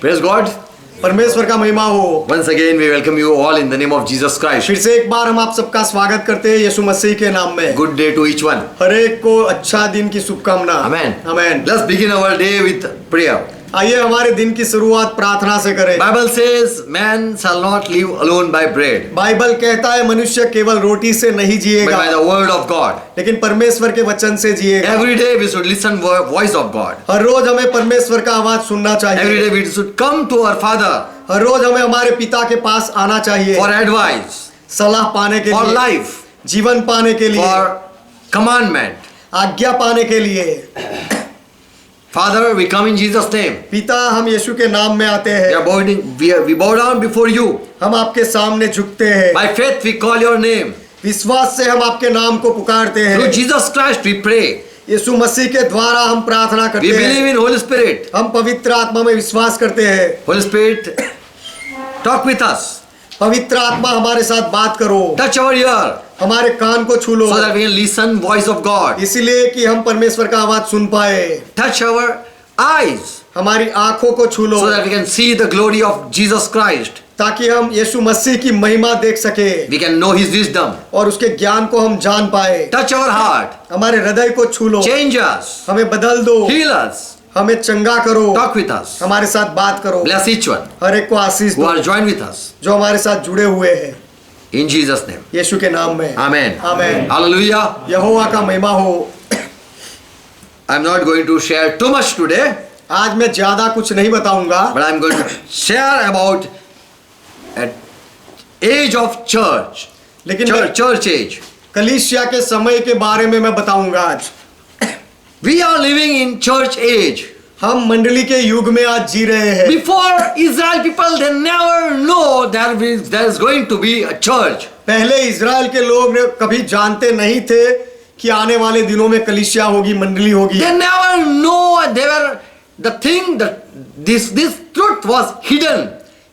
Praise God. परमेश्वर का महिमा हो। Once again, we welcome you all in the name of Jesus Christ. फिर से एक बार हम आप सबका स्वागत करते हैं यीशु मसीह के नाम में। Good day to each one. हर एक को अच्छा दिन की शुभकामना। Amen. Amen. Let's begin our day with prayer. आइए हमारे दिन की शुरुआत प्रार्थना से करें। Bible says, man shall not live alone by bread, Bible कहता है मनुष्य केवल रोटी से नहीं but जिएगा, by the word of God. लेकिन परमेश्वर के वचन से जिएगा। Every day we should listen voice of God. हर रोज हमें परमेश्वर का आवाज सुनना Every चाहिए। day we should come to our Father हर रोज हमें हमारे पिता के पास आना चाहिए for advice, सलाह पाने के for लिए, life, जीवन पाने के लिए, for commandment. आज्ञा पाने के लिए। Father, we come in Jesus' name. पिता हम यीशु के नाम में आते We हैं, are bowing, we bow down before you. हम आपके सामने झुकते हैं। By faith we call your name. विश्वास से हम आपके नाम को पुकारते Through हैं। Jesus Christ we pray. यीशु मसीह के द्वारा हम प्रार्थना We करते believe हैं। in Holy Spirit. हम पवित्र आत्मा में विश्वास करते हैं। Holy Spirit, talk with us. पवित्र आत्मा हमारे साथ बात करो, Touch our ear हमारे कान को छू लो, so that we can listen voice of God. इसलिए कि हम परमेश्वर का आवाज सुन पाए। Touch our eyes हमारी आंखों को छू लो, so that we can see the glory of Jesus Christ. ताकि हम यीशु मसीह की महिमा देख सके We can know His wisdom. और उसके ज्ञान को हम जान पाए। Touch our heart. हमारे हृदय को छू लो, Change us. हमें बदल दो, Heal us. हमें चंगा करो, Talk with us. हमारे साथ बात करो। Bless each one हर एक को आशीष who दो are joined with us. जो हमारे साथ जुड़े हुए हैं, In Jesus' name. यीशु के नाम में। Amen. आमेन। Hallelujah. यहोवा का महिमा हो। I'm not going to share too much today, आज मैं ज्यादा कुछ नहीं बताऊंगा, but I'm going to share about an age of church. लेकिन Church age. कलीसिया के समय के बारे में मैं बताऊंगा आज। We are living in church age. हम मंडली के युग में आज जी रहे हैं। Before Israel people, they never know there is going to be a church. पहले इजराइल के लोग कभी जानते नहीं थे कि आने वाले दिनों में कलीसिया होगी, मंडली होगी। They never know. They were the thing that this truth was hidden.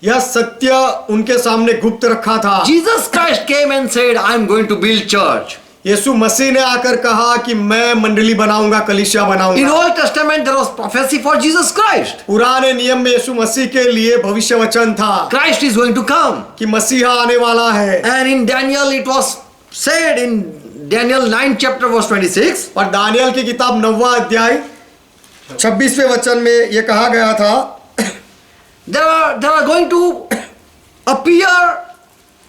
यह सत्य उनके सामने गुप्त रखा था। Jesus Christ came and said, "I am going to build church." यीशु मसीह ने आकर कहा कि मैं मंडली बनाऊंगा, कलीसिया In बनाऊंगा। Old Testament, there was prophecy for Jesus Christ. पुराने नियम में यीशु मसीह के लिए भविष्य वचन था Christ is going to come. कि मसीहा आने वाला है। And in Daniel, it was said in Daniel 9 chapter verse 26. और दानियल की किताब 9वां अध्याय 26वें वचन में यह कहा गया था, There are going to appear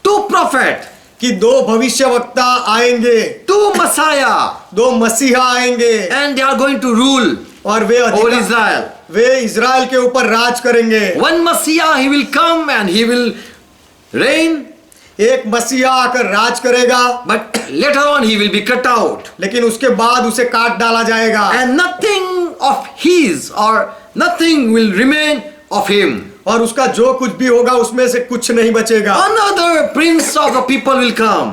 two prophets, कि दो भविष्यवक्ता आएंगे, two Messiah, दो मसीहा आएंगे and they are going to rule और over Israel. वे इजराइल के ऊपर राज करेंगे। One Messiah, he will come and he will reign, एक मसीहा आकर राज करेगा, but later on he will be cut out, लेकिन उसके बाद उसे काट डाला जाएगा and nothing of his or nothing will remain of him. और उसका जो कुछ भी होगा उसमें से कुछ नहीं बचेगा। Another prince of the people will come,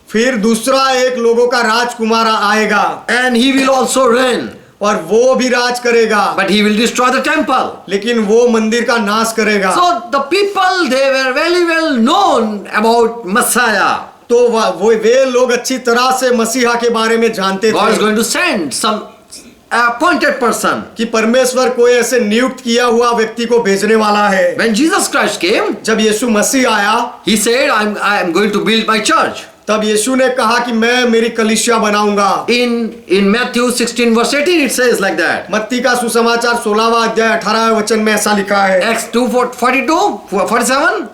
फिर दूसरा एक लोगों का राजकुमार आएगा and he will also reign, और वो भी राज करेगा, but he will destroy the temple. लेकिन वो मंदिर का नाश करेगा। So the people, they were very well known about Messiah. तो वो वे लोग अच्छी तरह से मसीहा के बारे में जानते God is थे going to send some appointed person. कि परमेश्वर कोई ऐसे नियुक्त किया हुआ व्यक्ति को भेजने वाला है। When Jesus Christ came, जब यीशु मसीह आया, he said, I am going to build my church. तब यीशु ने कहा कि मैं मेरी कलीसिया बनाऊंगा। In Matthew 16 verse 18 it says like that. मत्ती का सुसमाचार 16वां अध्याय 18वें वचन में ऐसा लिखा है। Acts 2:47.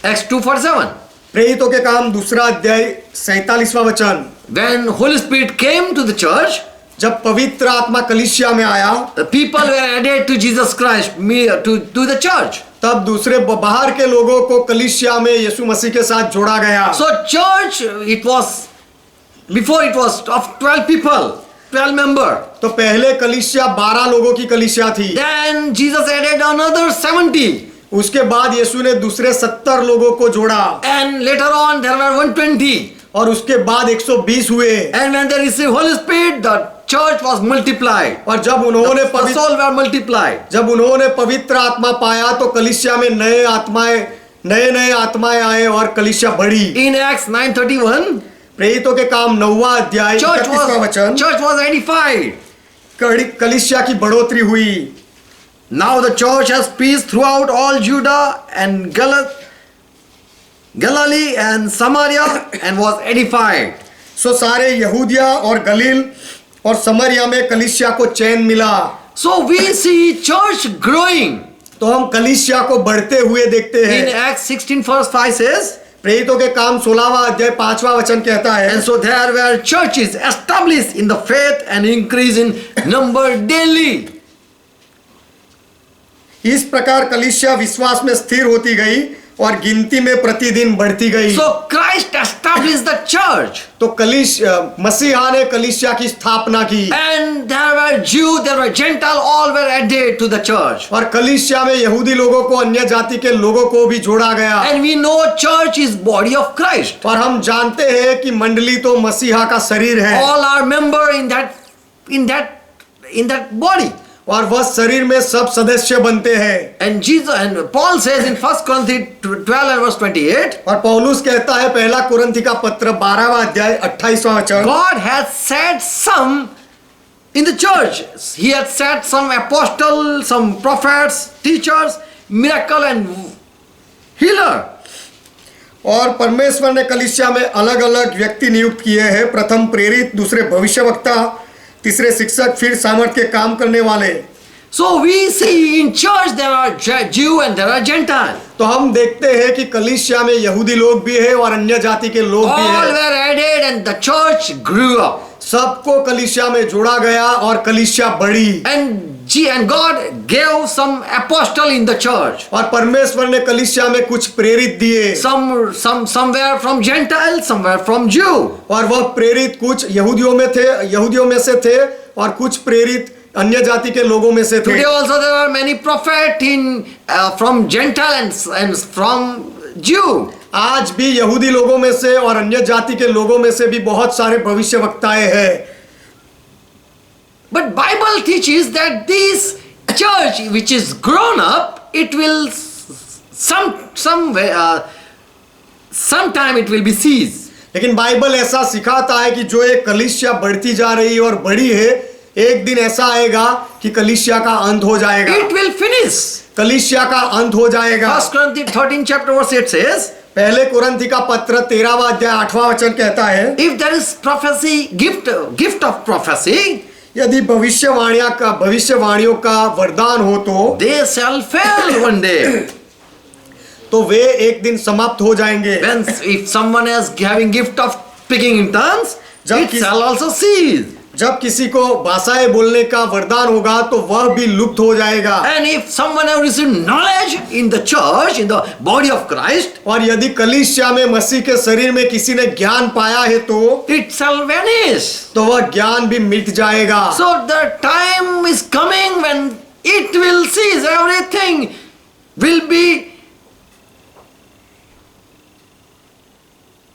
Acts 2:47. प्रेरितों के काम दूसरा अध्याय 47वां वचन। When Holy Spirit came to the church, जब पवित्र आत्मा कलीसिया में आया, the people were added to Jesus Christ, to the church. तब दूसरे बाहर के लोगों को कलीसिया में यीशु मसीह के साथ जोड़ा गया। So church, before it was of 12 people, 12 member. तो पहले कलीसिया 12 लोगों की कलीसिया थी। Then Jesus added another 70. उसके बाद यीशु ने दूसरे 70 लोगों को जोड़ा, And later on there were 120. और उसके बाद 120 हुए। And when they received Holy Spirit, the church was multiplied. और जब उन्होंने The soul were multiplied. जब उन्होंने पवित्र आत्मा पाया तो कलीसिया में नए नए आत्माएं आए और कलीसिया बढ़ी। In Acts 9:31, प्रेरितों के काम 9वां अध्याय 31वां वचन, church was edified. कलीसिया की बढ़ोतरी हुई। Now the church has peace throughout all Judah and Galilee and Samaria and was edified. सो सारे यहूदिया और गलील और समरिया में कलीसिया को चैन मिला। So we see church growing. तो हम कलीसिया को बढ़ते हुए देखते In हैं। Acts 16 verse 5 says, प्रेरितों के काम 16वां अध्याय 5वां वचन कहता है, and so there were churches established in the faith and increase in number daily. इस प्रकार कलीसिया विश्वास में स्थिर होती गई और गिनती में प्रतिदिन बढ़ती गई। So Christ established the church. तो मसीहा ने कलीसिया की स्थापना की And there were Jew, there were Gentile, all were added to the church. और कलीसिया में यहूदी लोगों को अन्य जाति के लोगों को भी जोड़ा गया। And we know church is body of Christ. और हम जानते हैं कि मंडली तो मसीहा का शरीर है All are member in that body. और वह शरीर में सब सदस्य बनते हैं। And Jesus and Paul says in 1 Corinthians 12 and verse 28, और पौलुस कहता है पहला कुरिन्थी का पत्र 12वां अध्याय 28वां वचन, God has set some in the church. He has set some apostles, some prophets, teachers, miracle and healer. और परमेश्वर ने कलीसिया में अलग अलग व्यक्ति नियुक्त किए हैं। प्रथम प्रेरित, दूसरे भविष्यवक्ता, तीसरे शिक्षक, फिर सामर्थ्य के काम करने वाले। So we see in church there are Jew and there are Gentile. तो हम देखते हैं कि कलीसिया में यहूदी लोग भी है और अन्य जाति के लोग भी All हैं। were added and the church grew up. सबको कलीसिया में जोड़ा गया और कलीसिया बढ़ी। And God gave some apostle in the church. और परमेश्वर ने कलीसिया में कुछ प्रेरित दिए। Somewhere from Gentile, somewhere from Jew. और वह प्रेरित कुछ यहूदियों में से थे और कुछ प्रेरित अन्य जाति के लोगों में से थे। Today also there are many prophets from Gentile and from Jew. आज भी यहूदी लोगों में से और अन्य जाति के लोगों में से भी बहुत सारे भविष्यवक्ताएं हैं। But Bible teaches that this church which is grown up, it will sometime it will be ceased. लेकिन बाइबल ऐसा सिखाता है कि जो एक कलीसिया बढ़ती जा रही है और बड़ी है, एक दिन ऐसा आएगा कि कलीसिया का अंत हो जाएगा। It will finish. कलीसिया का अंत हो जाएगा। 1 Corinthians 13 chapter verse 8 says, पहले कुरिन्थी का पत्र 13वां अध्याय 8वां वचन कहता है, if there is prophecy, gift of prophecy, यदि भविष्यवाणियों का वरदान हो तो they shall fail one day. तो वे एक दिन समाप्त हो जाएंगे। When if someone is having gift of speaking in tongues, it shall also cease. जब किसी को भाषाएं बोलने का वरदान होगा तो वह भी लुप्त हो जाएगा। And if someone has received knowledge in the church, in the body of Christ, और यदि कलीसिया में मसीह के शरीर में किसी ने ज्ञान पाया है तो it shall vanish. तो वह ज्ञान भी मिट जाएगा। So the time is coming when it will cease. Everything will be,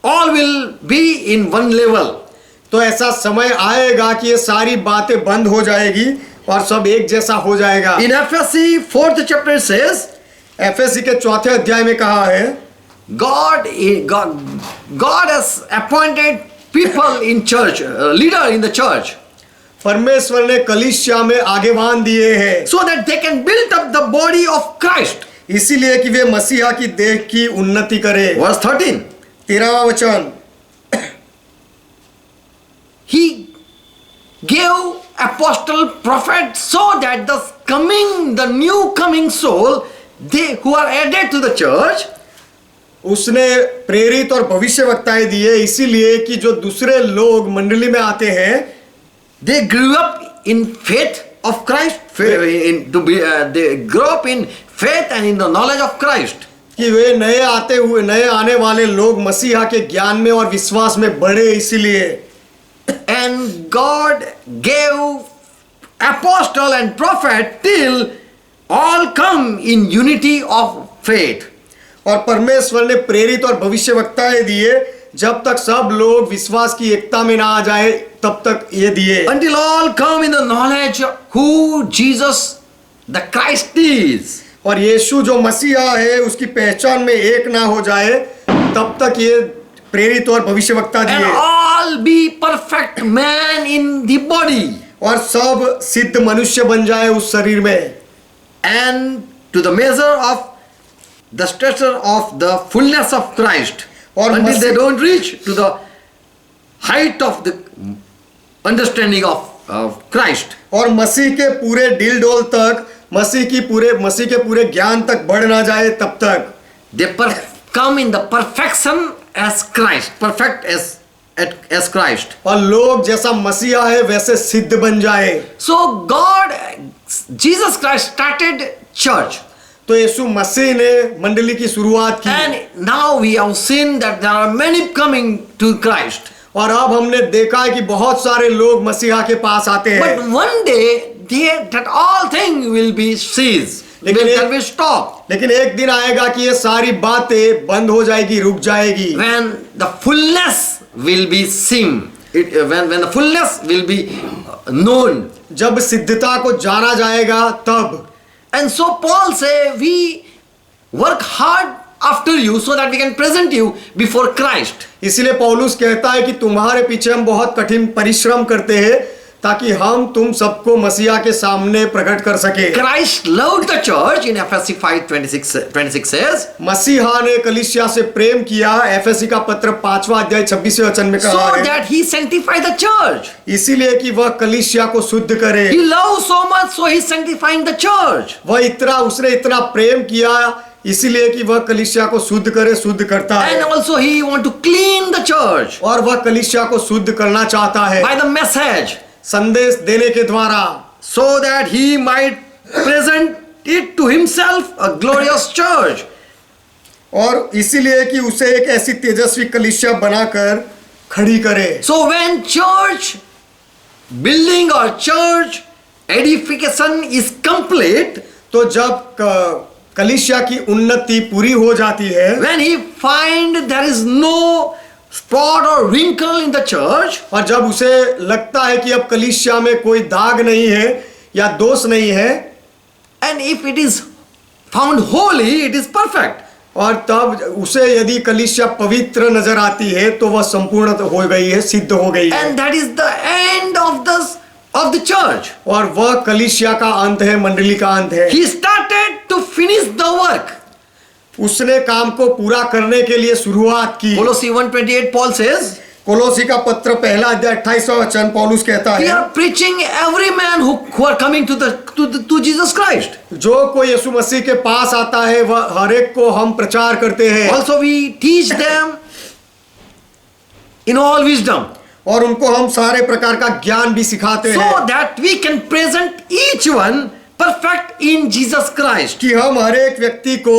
all will be in one level. तो ऐसा समय आएगा कि ये सारी बातें बंद हो जाएगी और सब एक जैसा हो जाएगा। In Ephesians 4th chapter says, FSc के 4थे अध्याय में कहा है, God has appointed people in church, leader in the church, परमेश्वर ने कलीसिया में आगेवान दिए हैं so that they can build up the body of Christ. इसीलिए कि वे मसीहा की देह की उन्नति करें। Verse 13. 13वां वचन, He gave apostle, prophet, so that the new coming soul, they who are added to the church, उसने प्रेरित और भविष्यवक्ताएं दिए इसीलिए कि जो दूसरे लोग मंडली में आते हैं, they grew up in faith of Christ, they grew up in faith and in the knowledge of Christ. कि वे नए आने वाले लोग मसीहा के ज्ञान में और विश्वास में बढ़े। इसीलिए And God gave apostle and prophet till all come in unity of faith. और परमेश्वर ने प्रेरित और भविष्यवक्ताएं दिए जब तक सब लोग विश्वास की एकता में ना आ जाए तब तक ये दिए। Until all come in the knowledge of who Jesus the Christ is. और यीशु जो मसीहा है उसकी पहचान में एक ना हो जाए तब तक ये प्रेरित और भविष्यवक्ता And दिए। all be perfect man in the body. और सब सिद्ध मनुष्य बन जाए उस शरीर में। and to the measure of the stature of the fullness of Christ, और until they Masih- don't reach to the height of the understanding of Christ. और मसीह के पूरे डिल डोल तक, मसीह के पूरे ज्ञान तक बढ़ ना जाए तब तक They come in the perfection as Christ, perfect as Christ. और लोग जैसा मसीहा है वैसे सिद्ध बन जाए। So Jesus Christ started church, तो यीशु मसीह ने मंडली की शुरुआत की and now we have seen that there are many coming to Christ. और अब हमने देखा है कि बहुत सारे लोग मसीहा के पास आते हैं। But one day that all things will be ceased. Will be stopped. लेकिन एक दिन आएगा कि ये सारी बातें बंद हो जाएगी, रुक जाएगी। When the fullness will be seen, when the fullness will be known. जब सिद्धता को जाना जाएगा तब। And so Paul say, we work hard after you so that we can present you before Christ. इसलिए पौलुस कहता है कि तुम्हारे पीछे हम बहुत कठिन परिश्रम करते हैं ताकि हम तुम सबको मसीहा के सामने प्रकट कर सके। Christ loved the church in Ephesians 5:26 says. मसीहा ने कलीसिया से प्रेम किया, एफएसी का पत्र 5वां अध्याय 26वें वचन में कहा So है, that he sanctified the church. इसीलिए कि वह कलीसिया को शुद्ध करे। He loved so much, so he's sanctifying the church. उसने इतना प्रेम किया इसीलिए कि वह कलीसिया को शुद्ध करे, शुद्ध करता है। And also he want to clean the church और वह कलीसिया को शुद्ध करना चाहता है by the message, संदेश देने के द्वारा, so that he might present it to himself a glorious church. और इसीलिए कि उसे एक ऐसी तेजस्वी कलीसिया बनाकर खड़ी करे। So when church building or church edification is complete, तो जब कलीसिया की उन्नति पूरी हो जाती है, when he find there is no spot or wrinkle in the church, और जब उसे लगता है कि अब कलीसिया में कोई दाग नहीं है या दोष नहीं है, and if it is found holy, it is perfect. और तब उसे यदि कलीसिया पवित्र नजर आती है तो वह संपूर्ण हो गई है, सिद्ध हो गई है। And that is the end of the church. और वह कलीसिया का अंत है, मंडली का अंत है। He started to finish the work. उसने काम को पूरा करने के लिए शुरुआत की। Colossians 1:28 Paul says, कोलोसी का पत्र 1 अध्याय 28वां वचन पौलुस कहता we है, are preaching every man who are coming to Jesus Christ. जो कोई यीशु मसीह के पास आता है वह हर एक को हम प्रचार करते हैं। Also we teach them in all wisdom, और उनको हम सारे प्रकार का ज्ञान भी सिखाते हैं so that we can present each one perfect in Jesus Christ. कि हम हर एक व्यक्ति को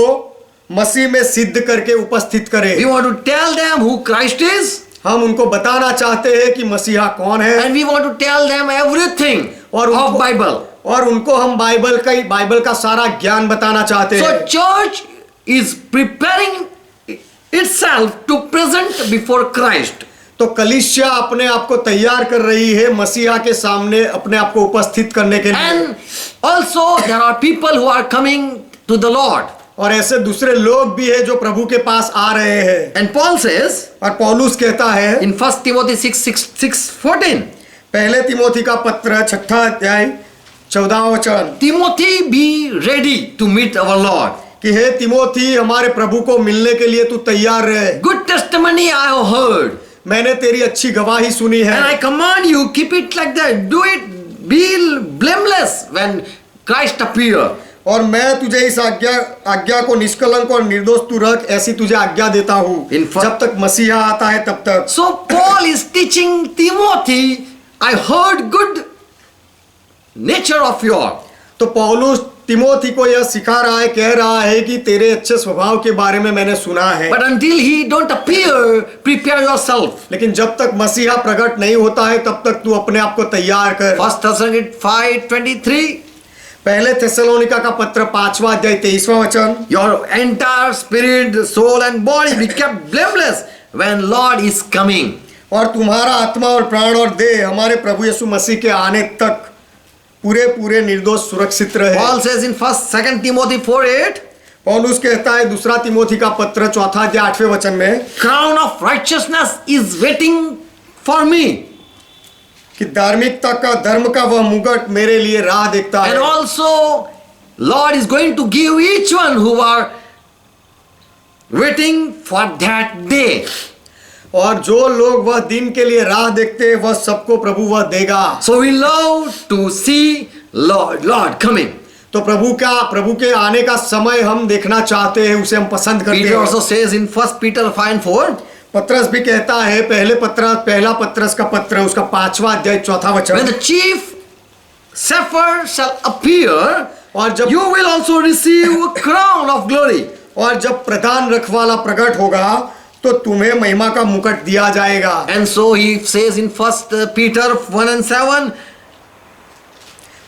मसीह में सिद्ध करके उपस्थित करें। We want to tell them who Christ is, हम उनको बताना चाहते हैं कि मसीहा कौन है, and we want to tell them everything और of Bible. और उनको हम बाइबल का सारा ज्ञान बताना चाहते हैं। So church is preparing itself to present before Christ. तो कलीसिया अपने आप को तैयार कर रही है मसीहा के सामने अपने आप को उपस्थित करने के लिए। And also there are people who are coming to the Lord. और ऐसे दूसरे लोग भी हैं जो प्रभु के पास आ रहे हैं। And Paul says और पौलुस कहता है in 1 Timothy 6:14, पहले तिमोथी का पत्र 6 अध्याय 14वां वचन, Timothy, be ready to meet our Lord. कि हे तिमोथी हमारे प्रभु को मिलने के लिए तू तैयार रहे। Good testimony I have heard, मैंने तेरी अच्छी गवाही सुनी है and I command you, keep it like that. Do it, be blameless when Christ appear. और मैं तुझे इस आज्ञा को निष्कलंक और निर्दोष तू रख, ऐसी तुझे आज्ञा देता हूँ जब तक मसीहा आता है तब तक। So Paul is teaching Timothy, I heard good nature of yours. तो पौलुस तिमोथी को यह सिखा रहा है, कह रहा है कि तेरे अच्छे स्वभाव के बारे में मैंने सुना है, But until he don't appear, prepare yourself. लेकिन जब तक मसीहा प्रकट नहीं होता है तब तक तू अपने आप को तैयार कर। 1 Thessalonians 5:23, पहले थेसलोनिका का पत्र 5वां अध्याय 23वां वचन, your entire spirit, soul and body be kept blameless when Lord is coming. और तुम्हारा आत्मा और प्राण और देह हमारे प्रभु यीशु मसीह के आने तक पूरे निर्दोष सुरक्षित रहे। Paul says in 2 Timothy 4:8, पौलुस कहता है 2 तिमोथी का पत्र 4 अध्याय 8वें वचन में, crown of righteousness is waiting for me. कि धार्मिकता का धर्म का वह मुकुट मेरे लिए राह देखता And है। also Lord is going to give each one who are waiting for that day. और जो लोग वह दिन के लिए राह देखते हैं वह सबको प्रभु वह देगा। So we love to see Lord coming. तो प्रभु के आने का समय हम देखना चाहते हैं, उसे हम पसंद करते Peter also हैं। says in 1 Peter 5:4, पत्रस भी कहता है पहला पत्रस का पत्र उसका 5वां अध्याय 4था when वचन, the chief shepherd shall appear, और जब you will also receive a crown of glory. और जब प्रधान रखवाला प्रकट होगा तो तुम्हें महिमा का मुकुट दिया जाएगा। And so he says in 1 Peter 1:7,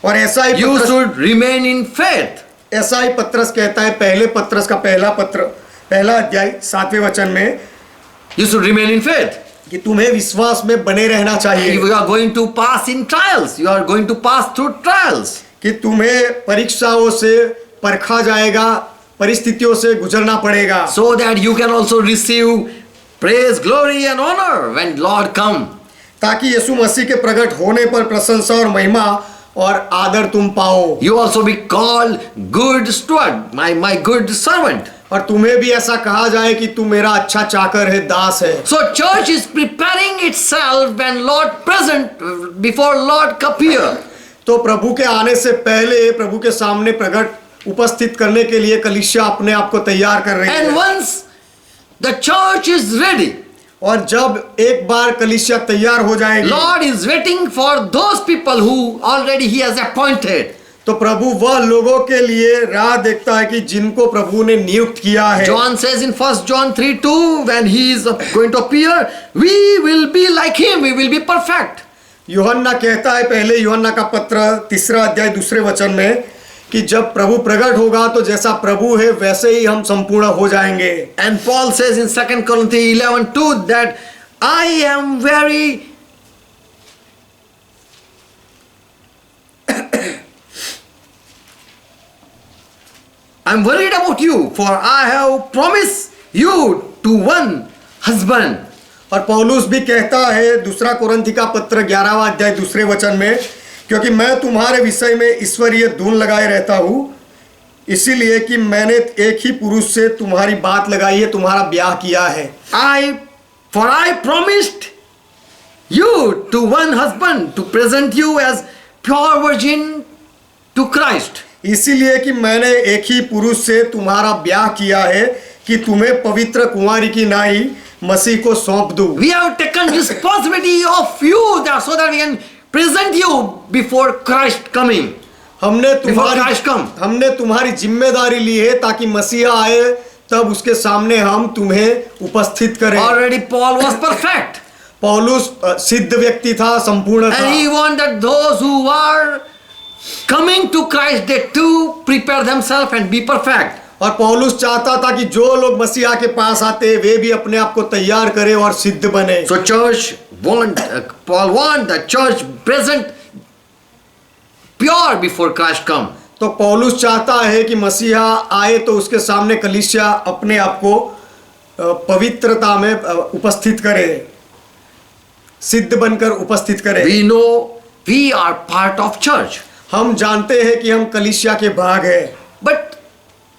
और ऐसा ही you पत्रस, should remain in faith. ऐसा ही पत्रस कहता है पहले पत्रस का पहला अध्याय 7वें वचन में You should remain in faith. कि तुम्हें विश्वास में बने रहना चाहिए, You are going to pass in trials. You are going to pass through trials. कि तुम्हें परीक्षाओं से परखा जाएगा, परिस्थितियों से गुजरना पड़ेगा, So that you can also receive praise, glory and honor when Lord come. ताकि यीशु मसीह के प्रकट होने पर प्रशंसा और महिमा और आदर तुम पाओ। You also be called good steward, my good servant. और तुम्हें भी ऐसा कहा जाए कि तू मेरा अच्छा चाकर है, दास है। So church is preparing itself when Lord present, before Lord appear. तो प्रभु के आने से पहले प्रभु के सामने प्रकट उपस्थित करने के लिए कलीसिया अपने आप को तैयार कर रही And है। once the church is ready, और जब एक बार कलीसिया तैयार हो जाएगी, Lord is waiting for those people who already He has appointed. तो प्रभु वह लोगों के लिए राह देखता है कि जिनको प्रभु ने नियुक्त किया है। John says in 1 John 3:2, when He is going to appear, we will be like Him, we will be perfect. यूहन्ना कहता है पहले यूहन्ना का पत्र 3 अध्याय 2 वचन में कि जब प्रभु प्रकट होगा तो जैसा प्रभु है वैसे ही हम संपूर्ण हो जाएंगे। And Paul says in 2 Corinthians 11:2 that I am very I'm worried about you, for I have promised you to one husband. और पौलुस भी कहता है 2 कोरिन्थी का पत्र 11वां अध्याय 2 वचन में, क्योंकि मैं तुम्हारे विषय में ईश्वरीय धूल लगाए रहता हूँ, इसीलिए कि मैंने एक ही पुरुष से तुम्हारी बात लगाई है, तुम्हारा ब्याह किया है। For I promised you to one husband to present you as pure virgin to Christ. इसीलिए कि मैंने एक ही पुरुष से तुम्हारा ब्याह किया है कि तुम्हें पवित्र कुंवारी की नाई मसीह को सौंप दूं। We have taken responsibility of you that so that we can present you before Christ coming. हमने Christ come. तुम्हारी जिम्मेदारी ली है ताकि मसीहा आए तब उसके सामने हम तुम्हें उपस्थित करें। Already Paul was perfect. पौलुस सिद्ध व्यक्ति था, संपूर्ण था, And he wanted those who are coming to Christ, they too prepare themselves and be perfect. और पौलुस चाहता था कि जो लोग मसीहा के पास आते वे भी अपने आप को तैयार करें और सिद्ध बने। So Paul want the church present pure before Christ come. तो पौलुस चाहता है कि मसीहा आए तो उसके सामने कलीसिया अपने आप को पवित्रता में उपस्थित करे, सिद्ध बनकर उपस्थित करे। We know we are part of church. हम जानते हैं कि हम कलीसिया के भाग हैं, But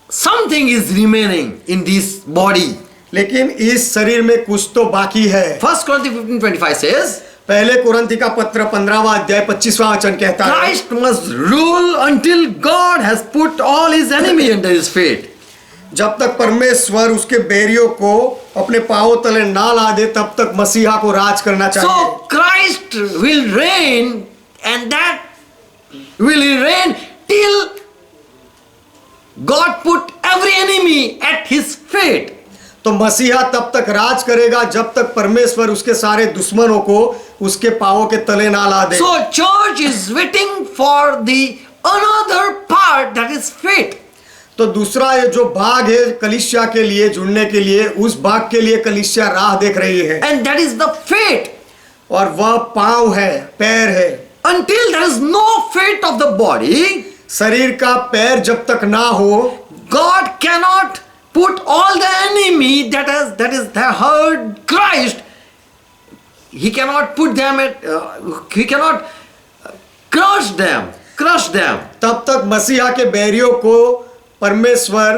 something is remaining in this body. लेकिन इस शरीर में कुछ तो बाकी है। 1 Corinthians 15:25 says, पहले कुरिन्थी का पत्र 15वां अध्याय 25वां वचन कहता है, Christ must rule until God has put all his enemy under his feet. जब तक परमेश्वर उसके बैरियों को अपने पांवों तले ना ला दे तब तक मसीहा को राज करना चाहिए। So Christ will reign, and that will reign till God put every enemy at his feet. तो मसीहा तब तक राज करेगा जब तक परमेश्वर उसके सारे दुश्मनों को उसके पांवों के तले ना ला दे। So church is waiting for the another part, that is faith. तो दूसरा ये जो भाग है कलीसिया के लिए जुड़ने के लिए, उस भाग के लिए कलीसिया राह देख रही है, And that is the faith. और वह पांव है, पैर है। Until there is no faith of the body, शरीर का पैर जब तक ना हो, God cannot put all the enemy that heard Christ. He cannot put them at. He cannot crush them. crush them. तब तक मसीहा के बैरियों को परमेश्वर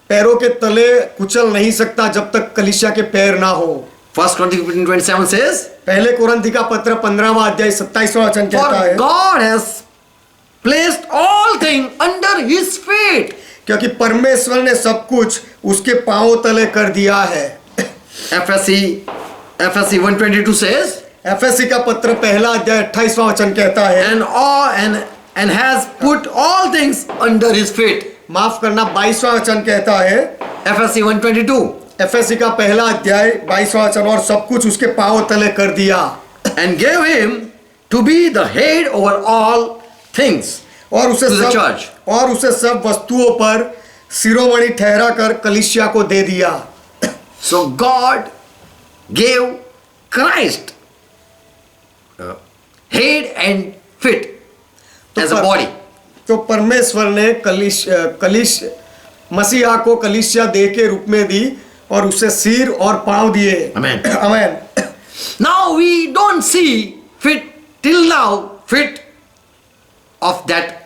पैरों के तले कुचल नहीं सकता जब तक कलीसिया के पैर ना हो। 1 Corinthians 15:27 says, पहले कुरिन्थी का पत्र 15वां अध्याय 27वां वचन कहता for है, God has placed all things under his feet. क्योंकि परमेश्वर ने सब कुछ उसके पांवों तले कर दिया है। FSC 1:22 says, एफएससी का पत्र पहला अध्याय 28वां वचन कहता है, and has put all things under his feet. माफ करना 22वां वचन कहता है, FSC 1:22, एफएससी का पहला अध्याय 22वां वचन, और सब कुछ उसके पांवों तले कर दिया and gave him to be the head over all things. और उसे To the सब church. और उसे सब वस्तुओं पर शिरोमणि ठहरा कर कलीसिया को दे दिया। So God gave Christ head and feet as a body. तो परमेश्वर ने मसीहा को कलीसिया देह के रूप में दी और उसे सिर और पांव दिए। Amen. Amen. Now we don't see feet till now, feet of that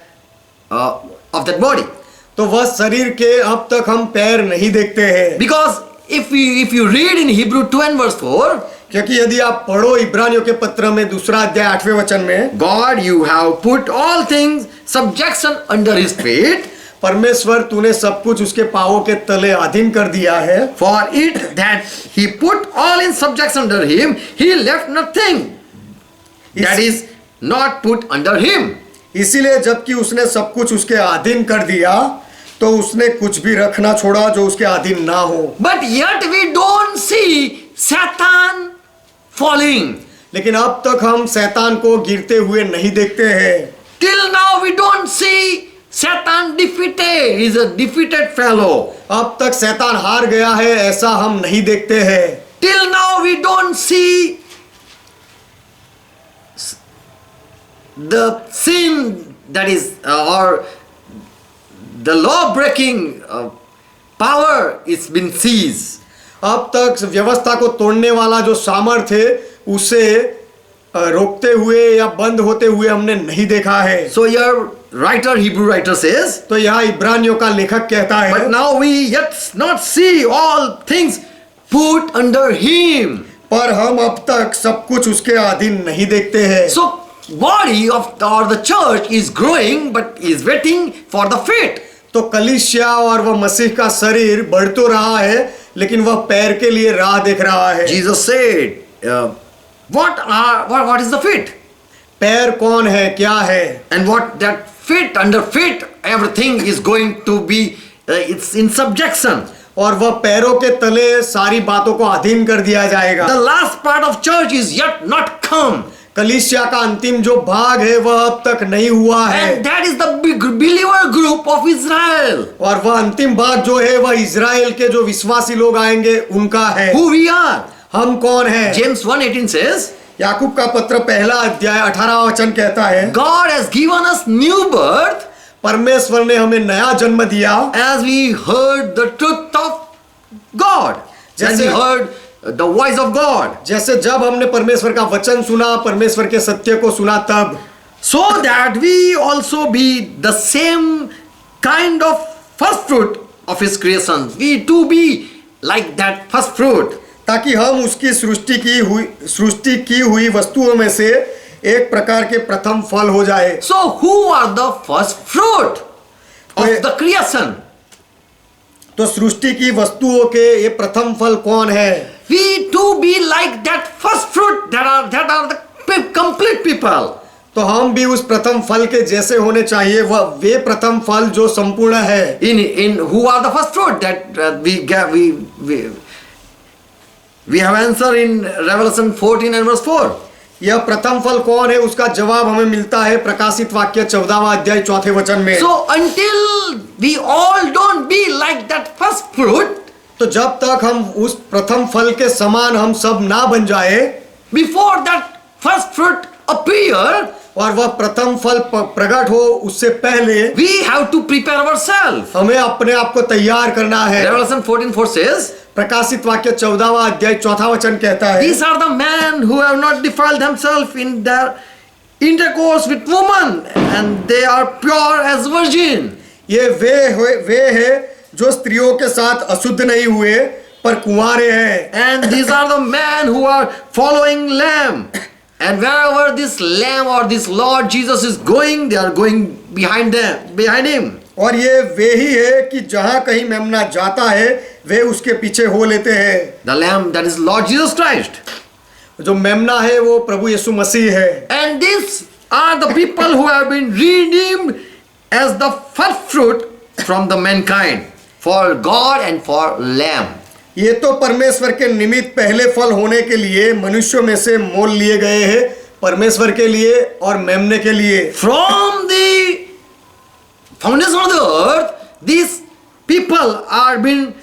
body. तो वह शरीर के अब तक हम पैर नहीं देखते हैं, Because if you read in Hebrew 2 and verse 4, क्योंकि यदि आप पढ़ो इब्रानियों के पत्र में 2 अध्याय 8वें वचन में, God, you have put all things subjection under his feet. परमेश्वर तूने सब कुछ उसके पांवों के तले अधीन कर दिया है। For it that he put all in subjection under him, he left nothing that is not put under him. इसीलिए जबकि उसने सब कुछ उसके अधीन कर दिया तो उसने कुछ भी रखना छोड़ा जो उसके अधीन ना हो। But yet we don't see Satan falling. लेकिन अब तक हम शैतान को गिरते हुए नहीं देखते हैं। Till now we don't see Satan defeated. He is a defeated fellow. अब तक शैतान हार गया है ऐसा हम नहीं देखते हैं। Till now we don't see the sin that is or the law breaking power is been seized. अब तक व्यवस्था को तोड़ने वाला जो सामर्थ्य है उसे रोकते हुए या बंद होते हुए हमने नहीं देखा है। So your writer, Hebrew writer says, तो यहाँ इब्रानियों का लेखक कहता है, but now we yet not see all things put under him. पर हम अब तक सब कुछ उसके अधीन नहीं देखते हैं। So body of or the church is growing but is waiting for the feet. तो कलीसिया और वह मसीह का शरीर बढ़ तो रहा है लेकिन वह पैर के लिए राह देख रहा है। Jesus said, what is the feet? पैर कौन है, क्या है? And what that feet, under feet, everything is going to be it's in subjection. और वह पैरों के तले सारी बातों को अधीन कर दिया जाएगा। The last part of church is yet not come. कलीसिया का अंतिम जो भाग है वह अब तक नहीं हुआ है। And that is the big believer group of Israel. और वह अंतिम भाग जो है वह इजराइल के जो विश्वासी लोग आएंगे उनका है। Who we are? हम कौन हैं? James 1:18 says, याकूब का पत्र पहला अध्याय 18वां वचन कहता है, God has given us new birth परमेश्वर ने हमें नया जन्म दिया as we heard the truth of God. As we heard the voice of God. जैसे जब हमने परमेश्वर का वचन सुना, परमेश्वर के सत्य को सुना तब, So that we also be the same kind of first fruit of his creation. We too be like that first fruit. ताकि हम उसकी सृष्टि की हुई वस्तुओं में से एक प्रकार के प्रथम फल हो जाए। So who are the first fruit of the creation? तो सृष्टि की वस्तुओं के ये प्रथम फल कौन है? We too be like that first fruit that are the complete people. तो हम भी उस प्रथम फल के जैसे होने चाहिए, वह वे प्रथम फल जो संपूर्ण है। In who are the first fruit that we have answer in Revelation 14 and verse 4. यह प्रथम फल कौन है उसका जवाब हमें मिलता है प्रकाशित वाक्य 14वां अध्याय 4वें वचन में। So until we all don't be like that first fruit, तो जब तक हम उस प्रथम फल के समान हम सब ना बन जाए, before that first fruit appear, और वह प्रथम फल प्रकट हो उससे पहले we have to prepare ourselves. हमें अपने आप को तैयार करना है। Revelation 14:4 says, प्रकाशित वाक्य 14वां अध्याय 4वां वचन कहता है, these are the men who have not defiled themselves in their intercourse with woman and they are pure as virgin. ये वे है जो स्त्रियों के साथ अशुद्ध नहीं हुए पर कुंवारे हैं. And these are the men who are following Lamb. And wherever this Lamb or this Lord Jesus is going, they are going behind him. और ये वे ही है कि जहां कहीं मेमना जाता है वे उसके पीछे हो लेते हैं. The Lamb, that is Lord Jesus Christ. जो मेमना है वो प्रभु यीशु मसीह है. And these are the people who have been redeemed as the first fruit from the mankind for God and for Lamb. ये तो परमेश्वर के निमित्त पहले फल होने के लिए मनुष्यों में से मोल लिए गए हैं, परमेश्वर के लिए और मेमने के लिए. From the foundation of the earth, these people are being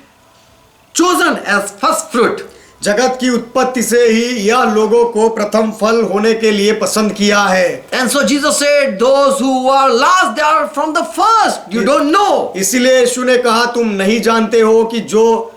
chosen as first fruit. जगत की उत्पत्ति से ही यह लोगों को प्रथम फल होने के लिए पसंद किया है. And so Jesus said, those who are last, they are from the first. You don't know. इसीलिए यीशु ने कहा तुम नहीं जानते हो कि जो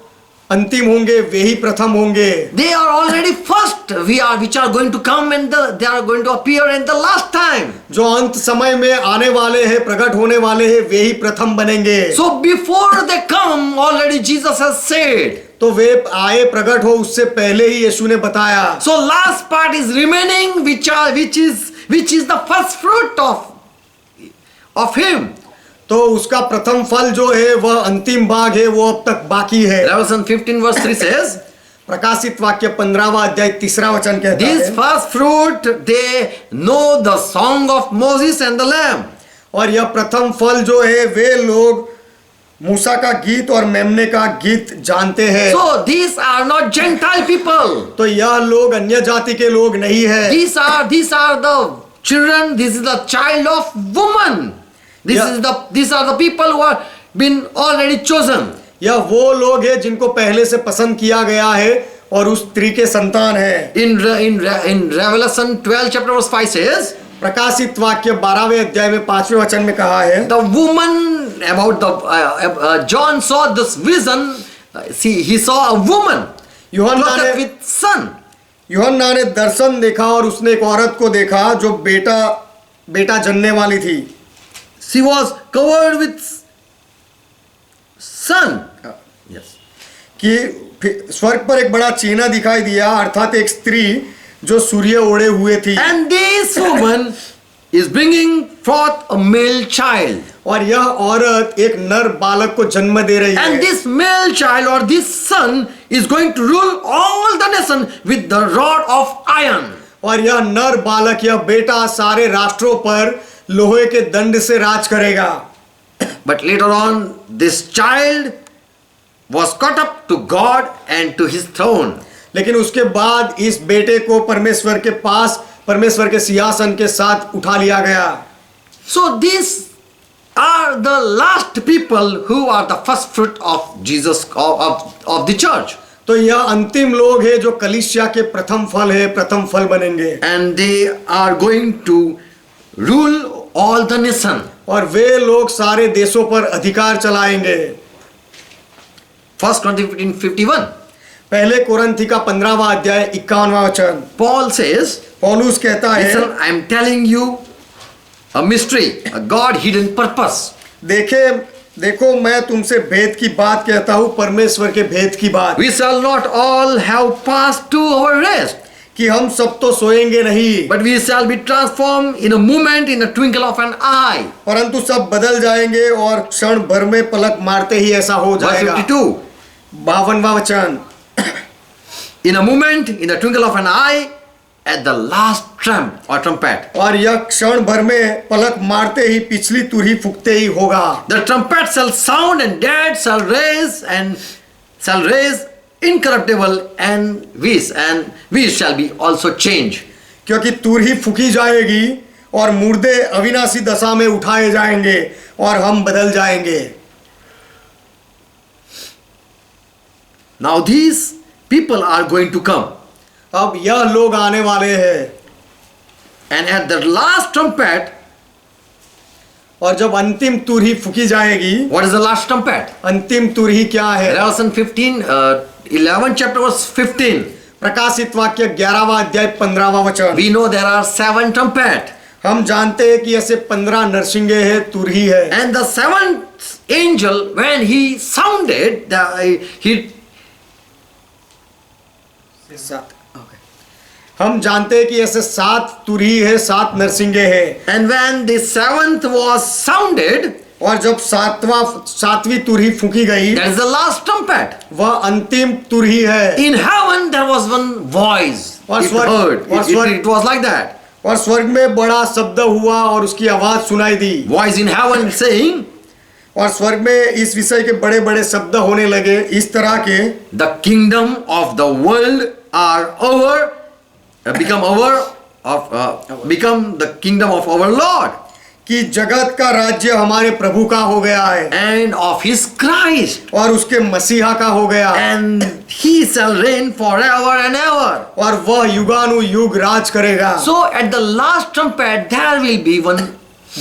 अंतिम होंगे वे ही प्रथम होंगे. They are already first. Which are going to come and they are going to appear in the last time. जो अंत समय में आने वाले हैं, प्रकट होने वाले हैं, वे ही प्रथम बनेंगे. So before they come, already Jesus has said. तो वे आए प्रकट हो उससे पहले ही यीशु ने बताया. So last part is remaining, which is the first fruit of him. तो उसका प्रथम फल जो है वह अंतिम भाग है, वो अब तक बाकी है. Revelation 15 verse 3 says, प्रकाशित वाक्य 15वां अध्याय 3रा वचन कहता these है, first fruit, they know the song of Moses and the Lamb. और यह प्रथम फल जो है वे लोग मूसा का गीत और मेमने का गीत जानते हैं. So these are not Gentile people. तो यह लोग अन्य जाति के लोग नहीं है. These are the children. This is the child of woman. These are the people who are been already chosen. यह वो लोग हैं जिनको पहले से पसंद किया गया है और उस स्त्री के संतान है. In Revelation 12 chapter verse 5 says, प्रकाशित वाक्य 12वें अध्याय में 5वें वचन में कहा है, the woman about the John saw this vision. He saw a woman clothed with sun. यूहन्ना ने दर्शन देखा और उसने एक औरत को देखा जो बेटा जनने वाली थी. She was covered with sun. Yes. कि स्वर्ग पर एक बड़ा चिन्ह दिखाई दिया, अर्थात एक स्त्री जो सूर्य ओढ़े हुए थी. And this woman is bringing forth a male child. और यह औरत एक नर बालक को जन्म दे रही है. And this male child or this son is going to rule all the nation with the rod of iron. और यह नर बालक, यह बेटा सारे राष्ट्रों पर लोहे के दंड से राज करेगा. But later on, this child was caught up to God and to his throne. लेकिन उसके बाद इस बेटे को परमेश्वर के पास, परमेश्वर के सिंहासन के साथ उठा लिया गया. So these are the last people who are the first fruit of Jesus of the church. तो यह अंतिम लोग हैं जो कलीसिया के प्रथम फल है, प्रथम फल बनेंगे. And they are going to rule all the nation. और वे लोग सारे देशों पर अधिकार चलाएंगे. 1 Corinthians 15:51. पहले कोरिन्थी का 15वां अध्याय 51वां वचन. Paul says, पौलुस कहता है, listen, I am telling you a mystery, a God hidden purpose. देखो मैं तुमसे भेद की बात कहता हूँ, परमेश्वर के भेद की बात. We shall not all have passed to our rest, कि हम सब तो सोएंगे नहीं, but we shall be transformed in a moment, in a twinkle of an eye. परंतु सब बदल जाएंगे और क्षण भर में पलक मारते ही ऐसा हो Verse जाएगा. 52. 52वां वचन. In a moment, in the twinkle of an eye, at the last trump or trumpet. और यह क्षण भर में पलक मारते ही पिछली तुरही फूंकते ही होगा. The trumpet shall sound and dead shall raise incorruptible and we shall be also changed. क्योंकि तुरही फूंकी जाएगी और मुर्दे अविनाशी दशा में उठाए जाएंगे और हम बदल जाएंगे. Now these people are going to come. अब यह लोग आने वाले हैं. And at the last trumpet, और जब अंतिम तुरही फूंकी जाएगी, what is the last trumpet? अंतिम तुरही क्या है? Revelation 11 chapter verse 15. प्रकाशित वाक्य 11वां अध्याय 15वां वचन. We know there are 7 trumpets. हम जानते हैं कि ऐसे 15 नरसिंगे हैं, तुरही है। And the seventh angel, when he sounded, हम जानते हैं कि ऐसे 7 तुरही है, 7 नरसिंगे हैं। and when the seventh was sounded, और जब सातवीं तुरही फूकी गई, that is the last trumpet. वह अंतिम तुरही है। In heaven there was one voice. और It स्वर्ग- heard. और स्वर्ग- It was like that. और स्वर्ग में बड़ा शब्द हुआ और उसकी आवाज सुनाई दी। Voice in heaven saying, और स्वर्ग में इस विषय के बड़े बड़े शब्द होने लगे, इस तरह के, the kingdom of the world are over, become the kingdom of our Lord कि जगत का राज्य हमारे प्रभु का हो गया है and of his Christ, और उसके मसीहा का हो गया, and he shall reign forever and ever. और वह युगानुयुग राज करेगा। So at the last trumpet there will be one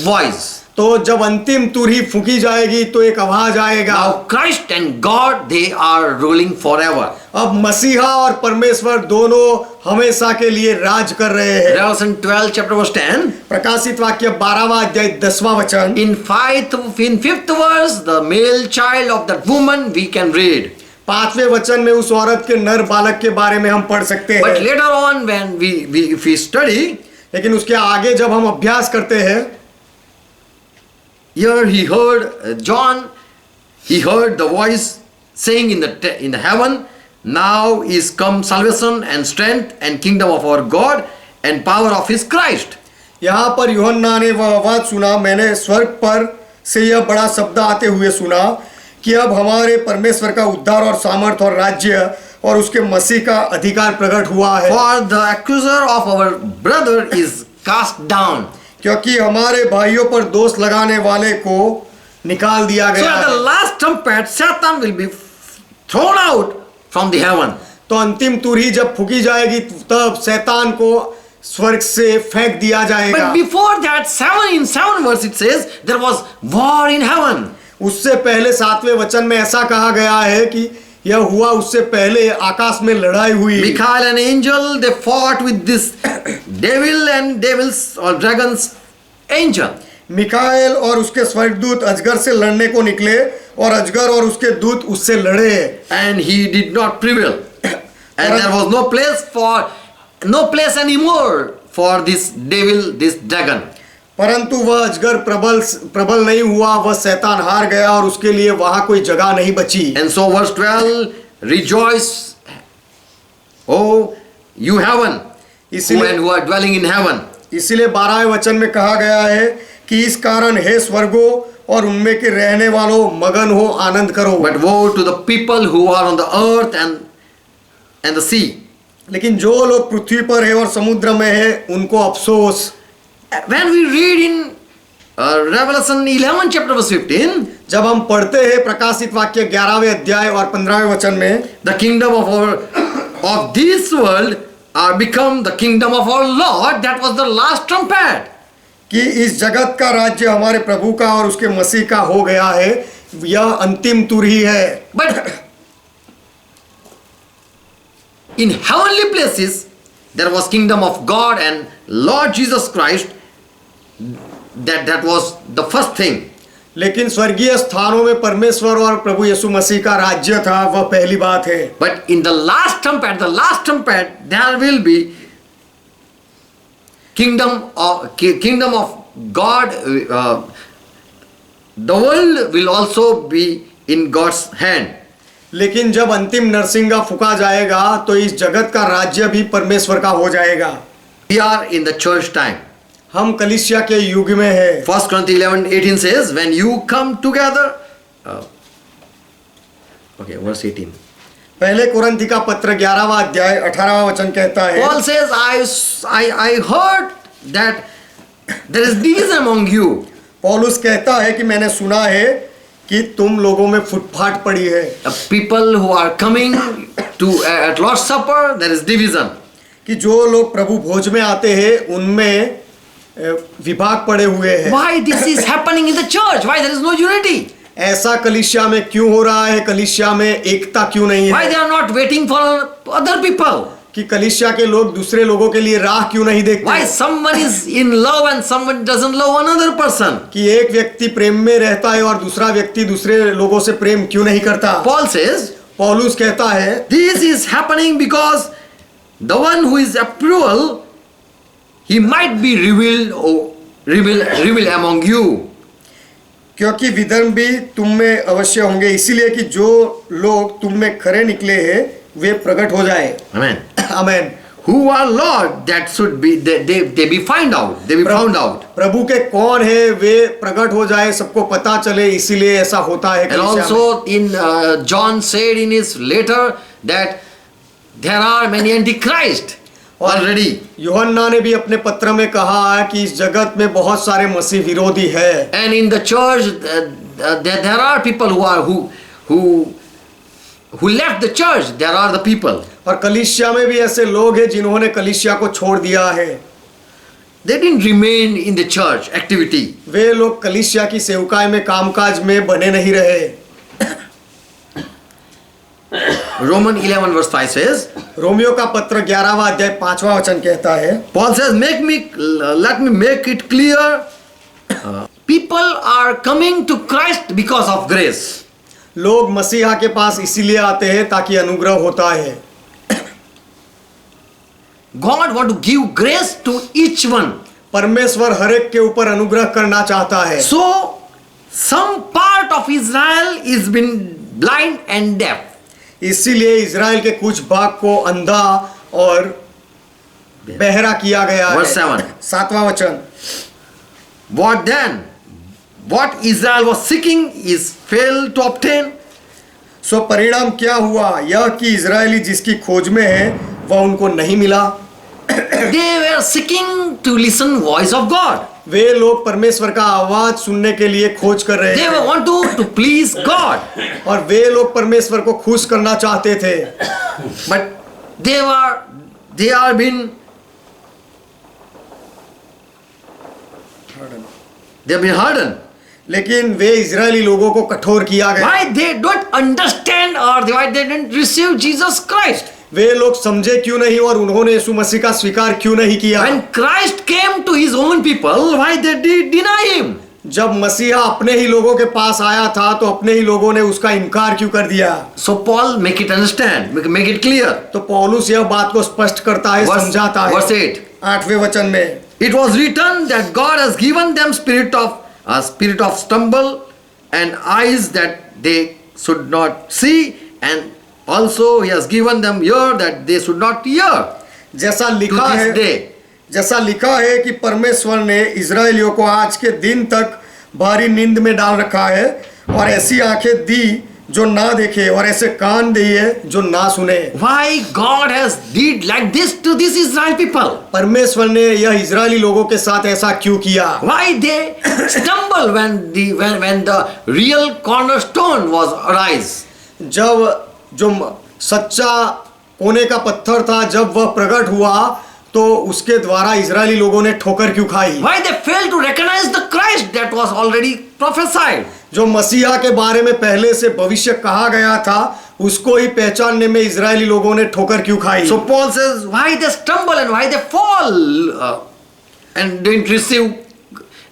voice. तो जब अंतिम तुरही फूकी जाएगी तो एक आवाज आएगा। Now Christ and God, they are ruling forever. अब मसीहा और परमेश्वर दोनों हमेशा के लिए राज कर रहे हैं। Revelation 12 chapter verse 10. प्रकाशित वाक्य 12वां अध्याय 10वां वचन। In fifth verse, the male child of that woman we can read. 5वें वचन में उस औरत के नर बालक के बारे में हम पढ़ सकते But हैं। later on when if we study, लेकिन उसके आगे जब हम अभ्यास करते हैं, here he heard John, he heard the voice saying in the heaven, now is come salvation and strength and kingdom of our God and power of his Christ. यहाँ पर यूहन्ना ने वह आवाज सुना, मैंने स्वर्ग पर से यह बड़ा शब्द आते हुए सुना कि अब हमारे परमेश्वर का उद्धार और सामर्थ और राज्य और उसके मसीह का अधिकार प्रकट हुआ है। For the accuser of our brother is cast down. क्योंकि हमारे भाइयों पर दोष लगाने वाले को निकाल दिया So गया at the है। last trumpet, Satan will be thrown out from the heaven. तो अंतिम तुरही जब फूकी जाएगी तब शैतान को स्वर्ग से फेंक दिया जाएगा। But before that, 7 verse it says, there was war in heaven. उससे पहले 7वें वचन में ऐसा कहा गया है कि यह हुआ, उससे पहले आकाश में लड़ाई हुई। Michael and angel, they fought with this devil and devils or dragons angel. Michael और उसके स्वर्गदूत अजगर से लड़ने को निकले और अजगर और उसके दूत उससे लड़े, And he did not prevail. And there was no place anymore for this devil, this dragon. परंतु वह अजगर प्रबल नहीं हुआ, वह शैतान हार गया और उसके लिए वहां कोई जगह नहीं बची। And so verse 12, rejoice, oh you heaven, who are dwelling in heaven. इसीलिए 12वें वचन में कहा गया है कि इस कारण हे स्वर्गो और उनमें के रहने वालों मगन हो, आनंद करो। But woe to the people who are on the earth and the sea. लेकिन जो लोग पृथ्वी पर है और समुद्र में है उनको अफसोस। When we read in Revelation 11 chapter verse 15, जब हम पढ़ते हैं प्रकाशित वाक्य 11वें अध्याय और 15वें वचन में, the kingdom of this world are become the kingdom of our Lord, that was the last trumpet. कि इस जगत का राज्य हमारे प्रभु का और उसके मसीह का हो गया है, यह अंतिम तुरही है। But in heavenly places there was kingdom of God and Lord Jesus Christ. That was the first thing. लेकिन स्वर्गीय स्थानों में परमेश्वर और प्रभु यीशु मसीह का राज्य था, वह पहली बात है। But in the last trumpet, there will be kingdom of God. The world will also be in God's hand. लेकिन जब अंतिम नरसिंगा फूका जाएगा तो इस जगत का राज्य भी परमेश्वर का हो जाएगा। We are in the church time. हम कलीसिया के युग में है। 1 Corinthians 11:18 says, when you come together, verse 18. पहले कुरिन्थी का पत्र 11वां अध्याय 18वां वचन कहता है, Paul says, I heard that there is division among you. पौलुस कहता है कि मैंने सुना है कि तुम लोगों में फुटफाट पड़ी है। People who are coming to at Lord's Supper, there is division. कि जो लोग प्रभु भोज में आते हैं उनमें विभाग पड़े हुए हैं। Why this is happening in the church? Why there is no unity? ऐसा कलीसिया में क्यों हो रहा है? कलीसिया में एकता क्यों नहीं Why है? they are not waiting for other people? कि कलीसिया के लोग दूसरे लोगों के लिए राह क्यों नहीं देखते? Why someone is in love and someone doesn't love another person? कि एक व्यक्ति प्रेम में रहता है और दूसरा व्यक्ति दूसरे लोगों से प्रेम क्यों नहीं करता? Paul says, पौलुस कहता है this is happening because the one who is approval, he might be revealed among you. क्योंकि विधर्म भी तुम में अवश्य होंगे, इसीलिए कि जो लोग तुम में खरे निकले हैं वे प्रकट हो जाए। Amen. Amen. Who are Lord, that should be, they be found out. They be found out. प्रभु के कौन है वे प्रकट हो जाए, सबको पता चले, इसीलिए ऐसा होता है। And also in John said in his letter that there are many antichrist already. यूहन्ना ने भी अपने पत्र में कहा है कि इस जगत में बहुत सारे मसीह विरोधी है। And in the church there are people who left the church. There are the people. और कलीसिया में भी ऐसे लोग हैं जिन्होंने कलीसिया को छोड़ दिया है। They didn't remain in the church activity. वे लोग कलीसिया की सेवकाई में कामकाज में बने नहीं रहे। Roman 11 verse 5 says, रोमियो का पत्र 11वां अध्याय 5वां वचन कहता है, Paul says, let me make it clear. People are coming to Christ because of grace. लोग मसीहा के पास इसीलिए आते हैं ताकि अनुग्रह होता है। God want to give grace to each one. परमेश्वर हर एक के ऊपर अनुग्रह करना चाहता है। So some part of Israel is been blind and deaf. इसीलिए इजराइल के कुछ भाग को अंधा और बहरा किया गया Verse 7. है। 7वां वचन, What then? What Israel was seeking is failed to obtain. सो परिणाम क्या हुआ? यह कि इजरायली जिसकी खोज में है वह उनको नहीं मिला। They were seeking to listen voice of God. वे लोग परमेश्वर का आवाज सुनने के लिए खोज कर रहे They थे want to please God. और वे लोग परमेश्वर को खुश करना चाहते थे, But they are been hardened. लेकिन वे इजरायली लोगों को कठोर किया गया। Why they don't understand or why they didn't receive Jesus Christ? वे लोग समझे क्यों नहीं और उन्होंने यीशु मसीह का स्वीकार क्यों नहीं किया? When Christ came to his own people, why they did deny him? जब मसीहा अपने ही लोगों के पास आया था तो अपने ही लोगों ने उसका इनकार क्यों कर दिया? So Paul make it understand, make it clear. तो पौलुस यह बात को स्पष्ट करता है, समझाता है। Verse 8. 8वें वचन में, It was written that God has given them a spirit of stumble and eyes that they should not see, and also he has given them ear that they should not hear. जैसा To लिखा this है, day. जैसा लिखा है कि परमेश्वर ने इजरायलियों को आज के दिन तक भारी नींद में डाल रखा है और ऐसी आंखें दी जो ना देखे और ऐसे कान दिए जो ना सुने। Why God has did like this to this Israel people? परमेश्वर ने यह इजरायली लोगों के साथ ऐसा क्यों किया? Why they stumble when the real cornerstone was arise? जब जो सच्चा कोने का पत्थर था जब वह प्रकट हुआ तो उसके द्वारा इजरायली लोगों ने ठोकर क्यों खाई? Why they failed to recognize the Christ that was already prophesied? जो मसीहा के बारे में पहले से भविष्य कहा गया था उसको ही पहचानने में इजरायली लोगों ने ठोकर क्यों खाई? So Paul says, why they stumble and why they fall and didn't receive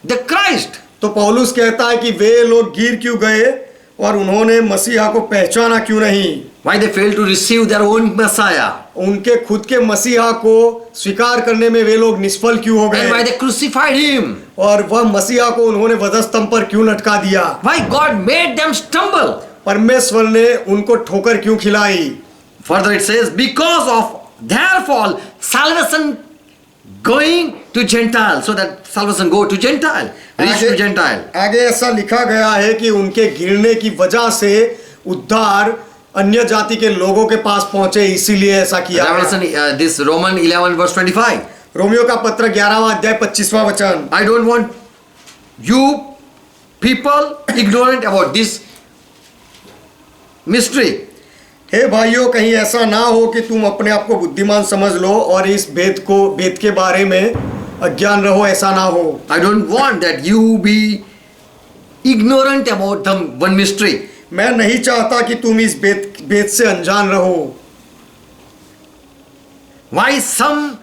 the Christ? तो पौलुस कहता है कि वे लोग गिर क्यों गए और उन्होंने मसीहा को पहचाना क्यों नहीं? Why they failed to receive their own Messiah? उनके खुद के मसीहा को स्वीकार करने में वे लोग निष्फल क्यों हो And why गए? they crucified him? और वह मसीहा को उन्होंने वधस्तंभ पर क्यों लटका दिया? Why God made them stumble? परमेश्वर ने उनको ठोकर क्यों खिलाई? Further it says, because of their fall, salvation going to Gentile, so that salvation go to Gentile, reach to Gentile. आगे ऐसा लिखा गया है कि उनके गिरने की वजह से उद्धार अन्य जाति के लोगों के पास पहुंचे, इसीलिए ऐसा किया गया। Revelation, this Roman 11 verse 25. Romeo का पत्र 11वां अध्याय 25वां वचन, I don't want you people ignorant about this mystery. हे भाइयों, कहीं ऐसा ना हो कि तुम अपने आप को बुद्धिमान समझ लो और इस भेद के बारे में अज्ञान रहो, ऐसा ना हो। I don't want that you be ignorant about the one mystery. मैं नहीं चाहता कि तुम इस भेद से अनजान रहो। why some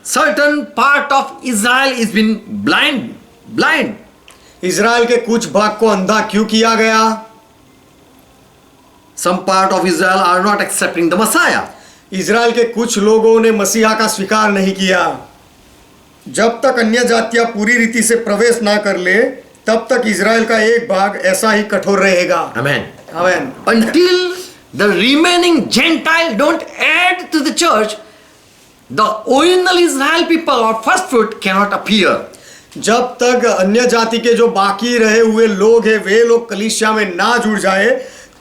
certain part of Israel is been blind. Israel के कुछ भाग को अंधा क्यों किया गया? Some part of Israel are not accepting the Messiah. Israel के कुछ लोगों ने मसीहा का स्वीकार नहीं किया। जब तक अन्य जातियां पूरी रीति से प्रवेश ना कर ले, तब तक इज़राइल का एक भाग ऐसा ही कठोर रहेगा। Amen. आमीन। Until the remaining Gentile don't add to the church, the original Israel people or first fruit cannot appear. जब तक अन्य जाति के जो बाकी रहे हुए लोग हैं वे लोग कलीसिया में ना जुड़ जाए,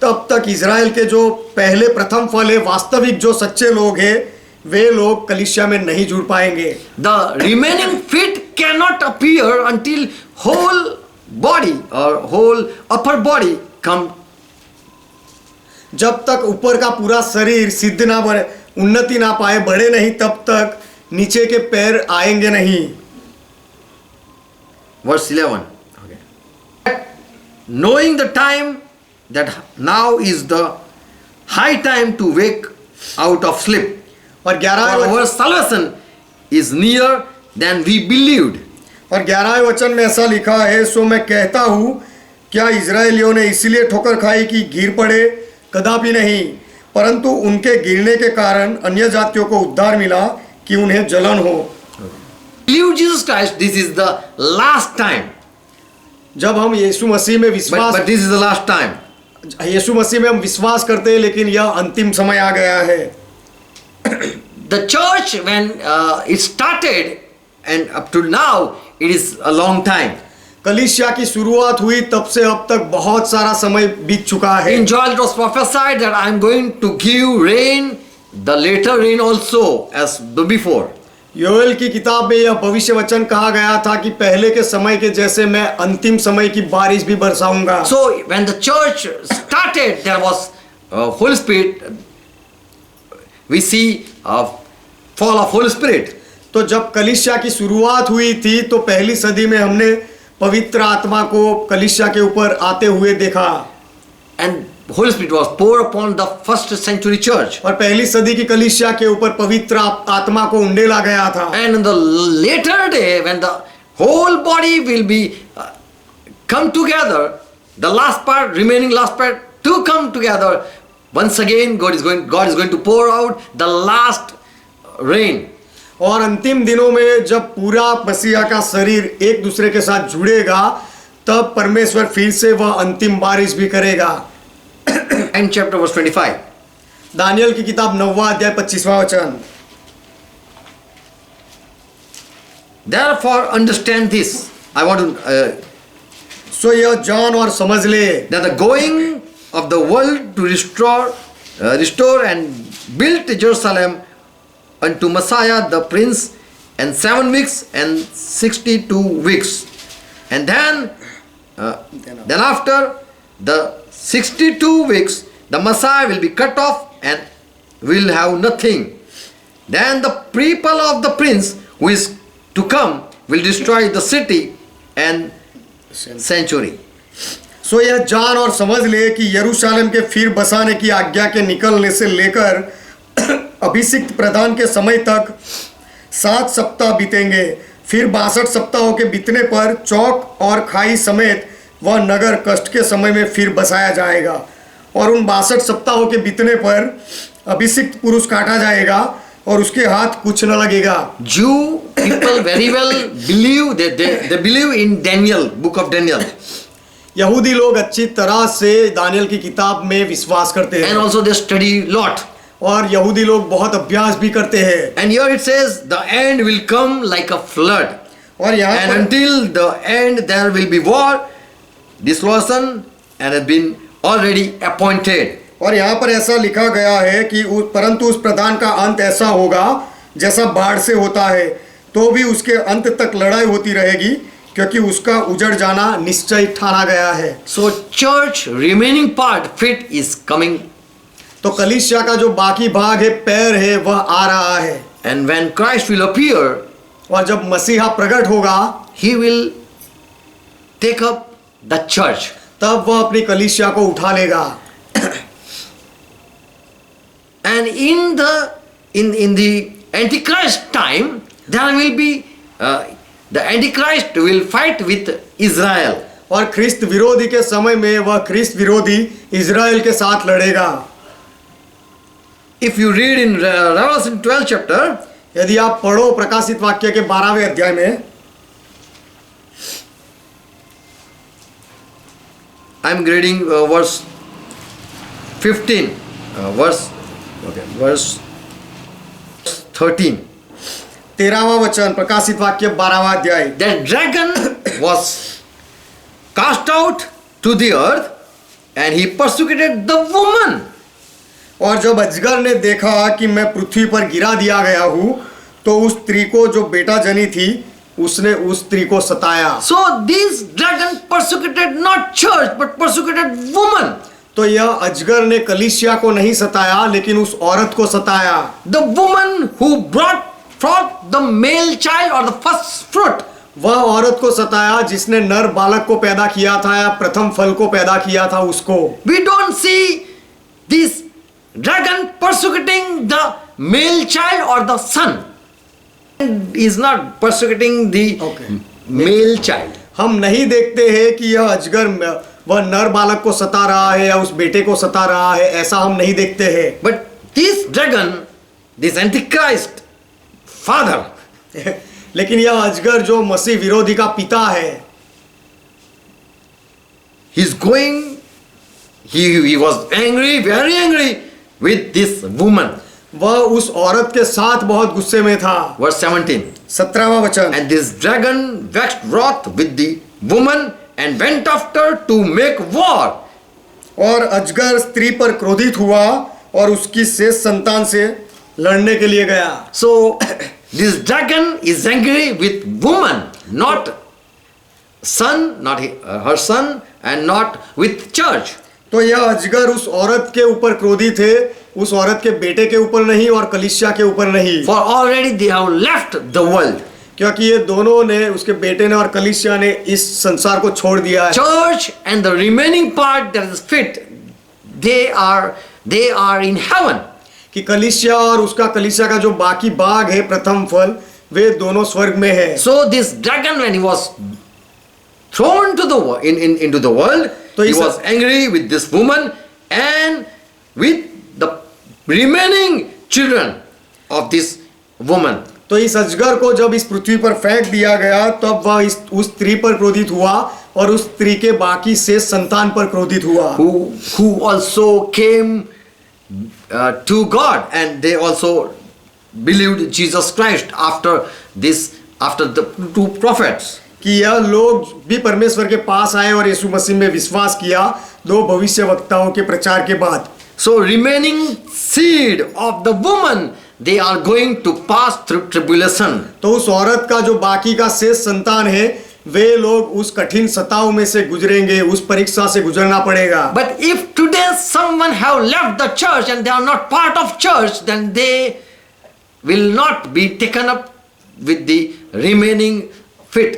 तब तक इज़राइल के जो पहले प्रथम फल है, वास्तविक जो सच्चे लोग हैं, वे लोग कलीसिया में नहीं जुड़ पाएंगे। The remaining feet cannot appear until whole body or whole upper body come. जब तक ऊपर का पूरा शरीर सिद्ध ना बढ़े, उन्नति ना पाए, बढ़े नहीं, तब तक नीचे के पैर आएंगे नहीं। Verse 11. Knowing the time that now is the high time to wake out of sleep. और For 11वें our salvation is nearer than we believed. और 11वें वचन में ऐसा लिखा है, सो मैं कहता हूँ, क्या इज़राइलियों ने इसलिए ठोकर खाई कि गिर पड़े? कदापि नहीं, परंतु उनके गिरने के कारण अन्य जातियों को उद्धार मिला कि उन्हें जलन हो। Believe Jesus Christ, this is the last time. जब हम यीशु मसीह में विश्वास But this is the last time. यीशु मसीह में हम विश्वास करते हैं, लेकिन यह अंतिम समय आ गया है। The church, when it started and up to now, it is a long time. कलीसिया की शुरुआत हुई तब से अब तक बहुत सारा समय बीत चुका है। In Joel it was prophesied that I am going to give rain, the later rain also as the before. Joel की किताब में यह भविष्य वचन कहा गया था कि पहले के समय के जैसे मैं अंतिम समय की बारिश भी बरसाऊंगा। So when the church started, there was Holy Spirit. We see a fall of Holy Spirit. तो जब कलीसिया की शुरुआत हुई थी तो पहली सदी में हमने पवित्र आत्मा को कलीसिया के ऊपर आते हुए देखा। And Holy Spirit was poured upon the first century church. और पहली सदी की कलीसिया के ऊपर पवित्र आत्मा को उंडेला गया था। And in the later day, when the whole body will be come together, the last part, remaining last part, to come together, once again God is going to pour out the last rain. और अंतिम दिनों में जब पूरा मसीहा का शरीर एक दूसरे के साथ जुड़ेगा, तब परमेश्वर फिर से वह अंतिम बारिश भी करेगा। And chapter verse 25. दानियल की किताब 9वां अध्याय 25वां वचन। Therefore understand this. I want to सो यह जान और समझ ले that the going of the world to restore and build Jerusalem unto Messiah the Prince, and 7 weeks and 62 weeks, and then after the 62 weeks the Messiah will be cut off and will have nothing. Then the people of the Prince who is to come will destroy the city and sanctuary. सो यह जान और समझ ले कि यरूशलेम के फिर बसाने की आज्ञा के निकलने से लेकर अभिषिक्त प्रधान के समय तक 7 सप्ताह बीतेंगे। फिर 62 सप्ताहों के बीतने पर चौक और खाई समेत वह नगर कष्ट के समय में फिर बसाया जाएगा, और उन 62 सप्ताहों के बीतने पर अभिषिक्त पुरुष काटा जाएगा और उसके हाथ कुछ न लगेगा। Jew people very well believe they believe in Daniel, book of Daniel. यहूदी लोग अच्छी तरह से दानियल की किताब में विश्वास करते हैं, And also they study lot. और यहूदी लोग बहुत अभ्यास भी करते हैं। And here it says the end will come like a flood. और यहाँ And पर until the end there will be war, desolation, and has been already appointed. और यहाँ पर ऐसा लिखा गया है कि परंतु उस प्रधान का अंत ऐसा होगा जैसा बाढ़ से होता है, तो भी उसके अंत तक लड़ाई होती रहेगी, क्योंकि उसका उजड़ जाना निश्चय ठाना गया है। So church remaining part fit is coming. तो कलीसिया का जो बाकी भाग है, पैर है, वह आ रहा है। And when Christ will appear, और जब मसीहा प्रकट होगा, he will take up the church. तब वह अपनी कलीसिया को उठा लेगा। And in the Antichrist time, there will be the Antichrist will fight with Israel. और ख्रिस्त विरोधी के समय में वह ख्रिस्त विरोधी इज़राइल के साथ लड़ेगा। If you read in Revelation 12 chapter, यदि आप पढ़ो प्रकाशित वाक्य के 12वें अध्याय में, I am reading verse 15, verse 13. 13वां वचन, प्रकाशित वाक्य 12वां अध्याय। That dragon was cast out to the earth and he persecuted the woman. और जब अजगर ने देखा कि मैं पृथ्वी पर गिरा दिया गया हूँ, तो उस स्त्री को जो बेटा जनी थी उसने उस स्त्री को सताया। So this dragon persecuted not church but persecuted woman. तो यह अजगर ने कलीसिया को नहीं सताया लेकिन उस औरत को सताया। The woman who brought forth the male child or the first fruit. वह औरत को सताया जिसने नर बालक को पैदा किया था या प्रथम फल को पैदा किया था उसको। We don't see this dragon persecuting the male child or the son. He is not persecuting the male child. हम नहीं देखते हैं कि यह अजगर वह नर बालक को सता रहा है या उस बेटे को सता रहा है, ऐसा हम नहीं देखते हैं। But this dragon, this Antichrist father, लेकिन यह अजगर जो मसीह विरोधी का पिता है, he's going, he was angry, very angry with this woman. वह उस औरत के साथ बहुत गुस्से में था। Verse 17. 17वां वचन, And this dragon waxed wroth with the woman and went after to make war. और अजगर स्त्री पर क्रोधित हुआ और उसकी शेष संतान से लड़ने के लिए गया। So this dragon is angry with woman, not son, not her son, and not with church. तो यह अजगर उस औरत के ऊपर क्रोधित है, उस औरत के बेटे के ऊपर नहीं और कलीसिया के ऊपर नहीं। For already they have left the world. क्योंकि ये दोनों ने, उसके बेटे ने और कलीसिया ने इस संसार को छोड़ दिया है। Church and the remaining part that is fit, they are in heaven. कि कलीसिया और उसका कलीसिया का जो बाकी भाग है प्रथम फल, वे दोनों स्वर्ग में है। So this dragon, when he was thrown to into the world, तो he इस- was angry with this woman and with the remaining children of this woman. तो इस अजगर को जब इस पृथ्वी पर फेंक दिया गया तब वह उस स्त्री पर क्रोधित हुआ और उस स्त्री के बाकी शेष संतान पर क्रोधित हुआ। who also came to God, and they also believed Jesus Christ after the two prophets. कि यह लोग भी परमेश्वर के पास आए और यीशु मसीह में विश्वास किया दो भविष्यवक्ताओं के प्रचार के बाद। So remaining seed of the woman, they are going to pass through tribulation. तो उस औरत का जो बाकी का शेष संतान है, वे लोग उस कठिन सताव में से गुजरेंगे, उस परीक्षा से गुजरना पड़ेगा। But if today someone have left the church and they are not part of church, then they will not be taken up with the remaining fit.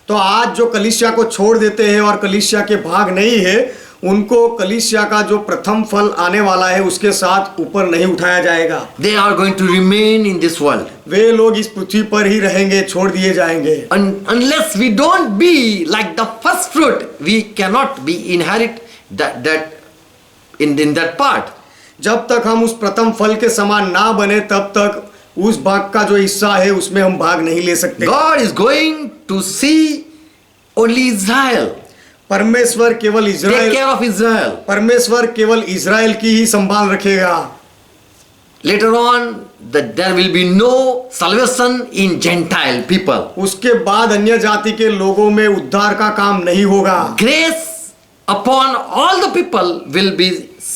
तो आज जो कलीसिया को छोड़ देते हैं और कलीसिया के भाग नहीं है, उनको कलीसिया का जो प्रथम फल आने वाला है उसके साथ ऊपर नहीं उठाया जाएगा। They are going to remain in this world. वे लोग इस पृथ्वी पर ही रहेंगे, छोड़ दिए जाएंगे। Unless we don't be like the first fruit, we cannot be inherit that in that part. जब तक हम उस प्रथम फल के समान ना बने तब तक उस भाग का जो हिस्सा है उसमें हम भाग नहीं ले सकते। God is going to see only Israel. परमेश्वर केवल Take Israel, care of Israel. परमेश्वर केवल इज़राइल की ही संभाल रखेगा। Later on, there will be no salvation in Gentile people. उसके बाद अन्य जाति के लोगों में उद्धार का काम नहीं होगा। Grace upon all the people will be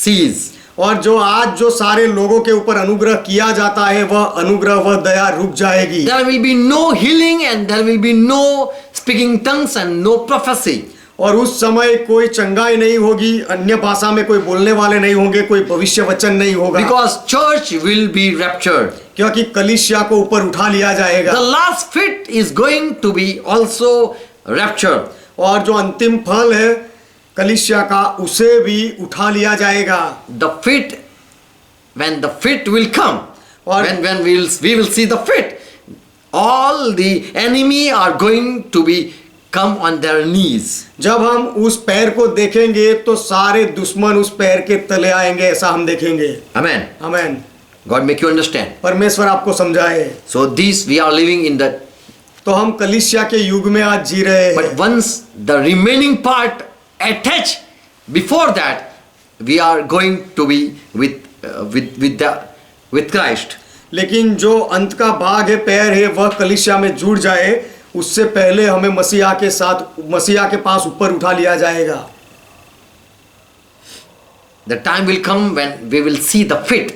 ceased. और जो आज जो सारे लोगों के ऊपर अनुग्रह किया जाता है वह अनुग्रह, वह दया रुक जाएगी। There will be no healing and there will be no speaking tongues and no prophecy. और उस समय कोई चंगाई नहीं होगी, अन्य भाषा में कोई बोलने वाले नहीं होंगे, कोई भविष्य वचन नहीं होगा। Because church will be raptured. क्योंकि कलीसिया को ऊपर उठा लिया जाएगा। The last fit is going to be also raptured. और जो अंतिम फल है कलीसिया का, उसे भी उठा लिया जाएगा। The fit, when the fit will come, और when we will see the fit, all the enemy are going to be come on their knees. जब हम उस पैर को देखेंगे तो सारे दुश्मन उस पैर के तले आएंगे, ऐसा हम देखेंगे। Amen. Amen. God make you understand. परमेश्वर आपको समझाए। So this we are living in the, तो हम कलीसिया के युग में आज जी रहे हैं। but once the remaining part attach, before that we are going to be with Christ. लेकिन जो अंत का भाग है, पैर है, वह कलीसिया में जुड़ जाए, उससे पहले हमें मसीहा के साथ, मसीहा के पास ऊपर उठा लिया जाएगा। The time will come when we will see the fit,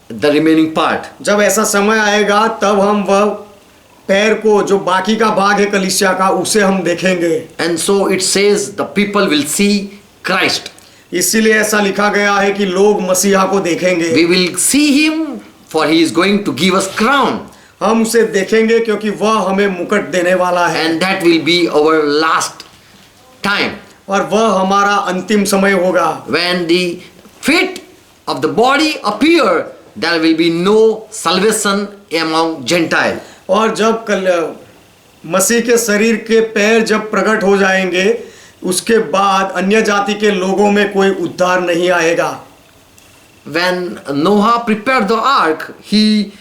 the remaining part. जब ऐसा समय आएगा तब हम वह पैर को, जो बाकी का भाग है कलीसिया का, उसे हम देखेंगे। And so it says the people will see Christ. इसीलिए ऐसा लिखा गया है कि लोग मसीहा को देखेंगे। We will see him for he is going to give us crown. हम उसे देखेंगे क्योंकि वह हमें मुकुट देने वाला है। And that will be our last time. और वह हमारा अंतिम समय होगा। When the fit of the body appear, there will be no salvation among Gentile. और जब मसीह के शरीर के पैर जब प्रकट हो जाएंगे, उसके बाद अन्य जाति के लोगों में कोई उद्धार नहीं आएगा। When Noah prepared the ark, he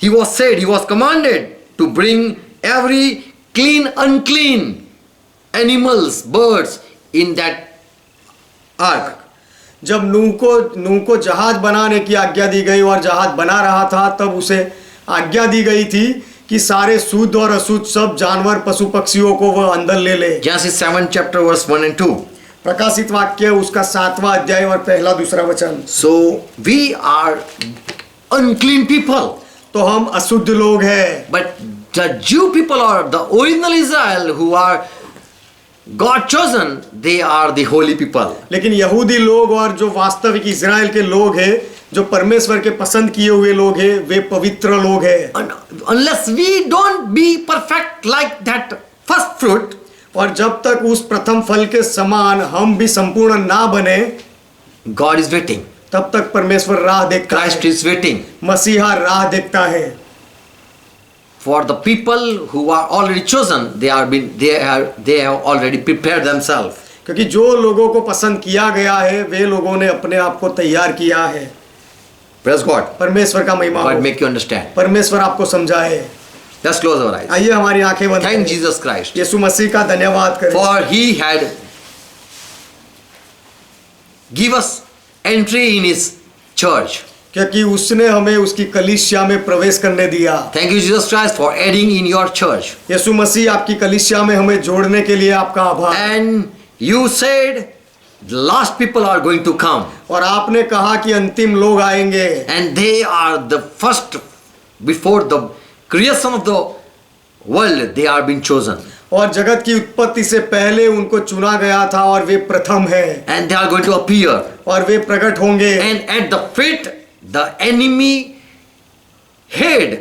was commanded to bring every clean, unclean animals, birds in that ark. जब नूह को जहाज बनाने की आज्ञा दी गई और जहाज बना रहा था, तब उसे आज्ञा दी गई थी कि सारे शुद्ध और अशुद्ध सब जानवर, पशु पक्षियों को वह अंदर ले ले। Genesis 7 chapter verse 1 and 2. प्रकाशित वाक्य उसका 7वां अध्याय और 1-2 वचन। So we are unclean people. तो हम अशुद्ध लोग हैं। But the Jew people or the original Israel who are God chosen, they are the holy people. लेकिन यहूदी लोग और जो वास्तविक इजराइल के लोग हैं, जो परमेश्वर के पसंद किए हुए लोग हैं, वे पवित्र लोग हैं। Unless we don't be perfect like that first fruit, और जब तक उस प्रथम फल के समान हम भी संपूर्ण ना बने, God is waiting. तब तक परमेश्वर राह देखता Christ है। is waiting मसीहा राह देखता है। for the people who are already chosen. They have already prepared themselves. क्योंकि जो लोगों को पसंद किया गया है, वे लोगों ने अपने आप को तैयार किया है। Praise God. परमेश्वर का महिमा God हो। make you understand. परमेश्वर आपको समझाए। Let's close our eyes. आइए हमारी आंखें बंद Thank करें। Jesus Christ. यीशु मसीह का धन्यवाद करें। For he had give us entry in his church. क्योंकि उसने हमें उसकी कलीसिया में प्रवेश करने दिया। Thank you Jesus Christ for adding in your church. यीशु मसीह आपकी कलीसिया में हमें जोड़ने के लिए आपका आभार। And you said the last people are going to come. और आपने कहा कि अंतिम लोग आएंगे। And they are the first before the creation of the world. They are being chosen. और जगत की उत्पत्ति से पहले उनको चुना गया था और वे प्रथम है। And they are going to appear. और वे प्रकट होंगे। And at the feet, the enemy head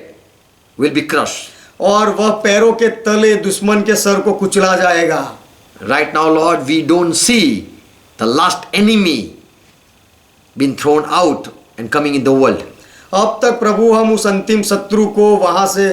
will be crushed. और वह पैरों के तले दुश्मन के सर को कुचला जाएगा। Right now, Lord, we don't see the last enemy being thrown out and coming in the world. अब तक प्रभु हम उस अंतिम शत्रु को वहां से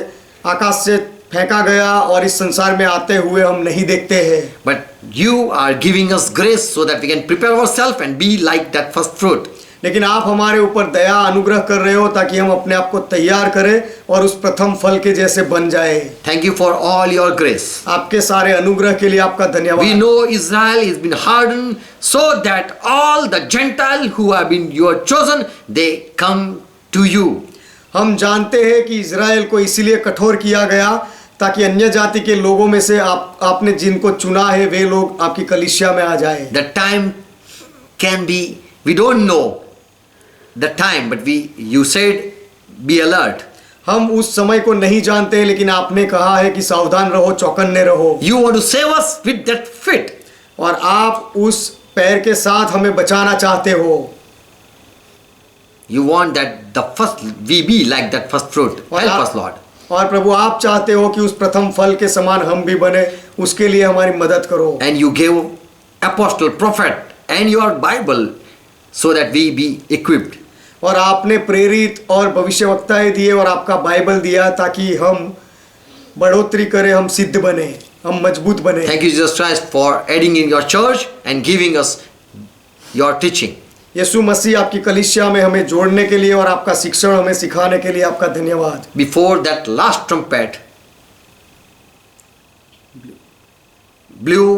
आकाश से फेंका गया और इस संसार में आते हुए हम नहीं देखते हैं। But you are giving us grace so that we can prepare ourselves and be like that first fruit. लेकिन आप हमारे ऊपर दया अनुग्रह कर रहे हो ताकि हम अपने आप को तैयार करें और उस प्रथम फल के जैसे बन जाए। Thank you for all your grace. आपके सारे अनुग्रह के लिए आपका धन्यवाद। We know Israel has been hardened so that all the Gentiles who have been your chosen, they come to you. हम जानते हैं कि इजराइल को इसीलिए कठोर किया गया ताकि अन्य जाति के लोगों में से आपने जिनको चुना है वे लोग आपकी कलीसिया में आ जाए। The time can be, we don't know the time, but you said be alert. हम उस समय को नहीं जानते हैं, लेकिन आपने कहा है कि सावधान रहो, चौकन्ने रहो। You want to save us with that fit. और आप उस पैर के साथ हमें बचाना चाहते हो। You want that the first we be like that first fruit. Help us, Lord. और प्रभु आप चाहते हो कि उस प्रथम फल के समान हम भी बने, उसके लिए हमारी मदद करो। And you gave apostle, prophet and your Bible so that we be equipped. और आपने प्रेरित और भविष्यवक्ताएं दिए और आपका बाइबल दिया ताकि हम बढ़ोतरी करें, हम सिद्ध बने, हम मजबूत बने। Thank you, Jesus Christ, for adding in your church and giving us your teaching. यीशु मसीह आपकी कलीसिया में हमें जोड़ने के लिए और आपका शिक्षण हमें सिखाने के लिए आपका धन्यवाद। Before that last trumpet blew,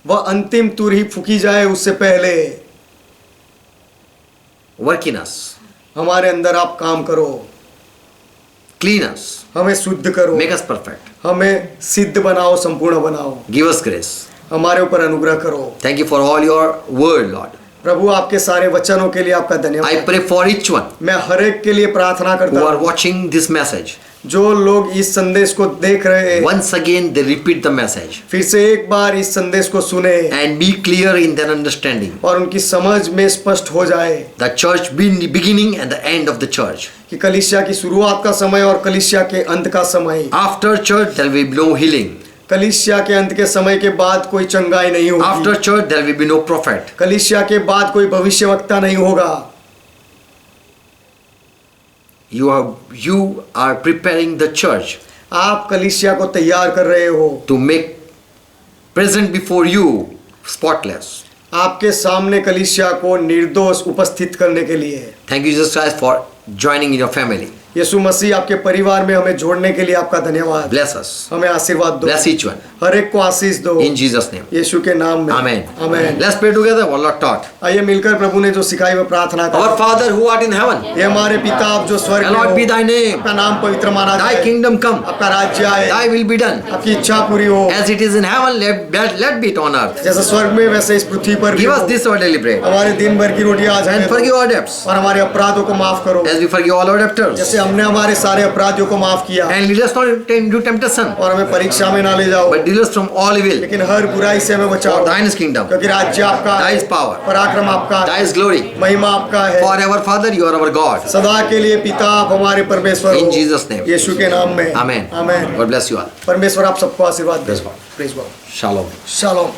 वह अंतिम तुरही फूकी जाए उससे पहले work in us, हमारे अंदर आप काम करो, clean us, हमें शुद्ध करो, make us perfect, हमें सिद्ध बनाओ, संपूर्ण बनाओ, give us grace. हमारे ऊपर अनुग्रह करो। Thank you for all your word, Lord. प्रभु आपके सारे वचनों के लिए आपका I धन्यवाद। pray for each one मैं हर एक के लिए प्रार्थना who करता are हूँ watching this message. जो लोग इस संदेश को देख रहे हैं, Once again, they repeat the message फिर से एक बार इस संदेश को सुने and be clear in their understanding. और उनकी समझ में स्पष्ट हो जाए The church be in the beginning and the end of the church. कि कलीसिया की शुरुआत का समय और कलीसिया के अंत का समय। After church, there will be no healing. कलीसिया के अंत के समय के बाद कोई चंगाई नहीं After होगी। church, there will be no prophet. कलीसिया के बाद कोई भविष्यवक्ता नहीं होगा। You are preparing the church आप कलीसिया को तैयार कर रहे हो to make present before you spotless. आपके सामने कलीसिया को निर्दोष उपस्थित करने के लिए। Thank you, Jesus Christ, for joining in your family. यीशु मसीह आपके परिवार में हमें जोड़ने के लिए आपका धन्यवाद। Bless us. हमें आशीर्वाद दो, Bless each one. हर एक को आशीष दो In Jesus' name. यीशु के नाम में। Amen. Amen. Let's pray together what Lord taught. आइए मिलकर प्रभु ने जो सिखाई वह प्रार्थना Our करें। Father who art in heaven, ये हमारे पिता आप जो स्वर्ग में hallowed be हो, thy name. आपका नाम पवित्र माना Thy जाए, kingdom come. आपका राज्य आए, Thy will be done. आपकी इच्छा पूरी हो, As it is in heaven, let be it on earth. जैसे स्वर्ग में वैसे इस पृथ्वी पर भी Give हो। us this our daily bread. हमारे दिन भर की रोटी आज हमें And दो forgive our debts. और हमारे अपराधों को माफ करो As we forgive all our debtors. जैसे हमने हमारे सारे अपराधियों को माफ किया। And lead us not into temptation, और हमें परीक्षा में ना ले जाओ, but deliver us from all evil. लेकिन हर बुराई से हमें For बचाओ, thine is kingdom, क्योंकि राज्य आपका Thy है, is power, पराक्रम आपका Thy है, is glory. महिमा आपका है। Forever, Father, you are our God. सदा के लिए पिता आप हमारे परमेश्वर In हो। Jesus' name. यीशु के नाम में Amen. Amen. God bless you all. परमेश्वर आप सबको आशीर्वाद दे। Praise God. Praise God. Shalom. Shalom.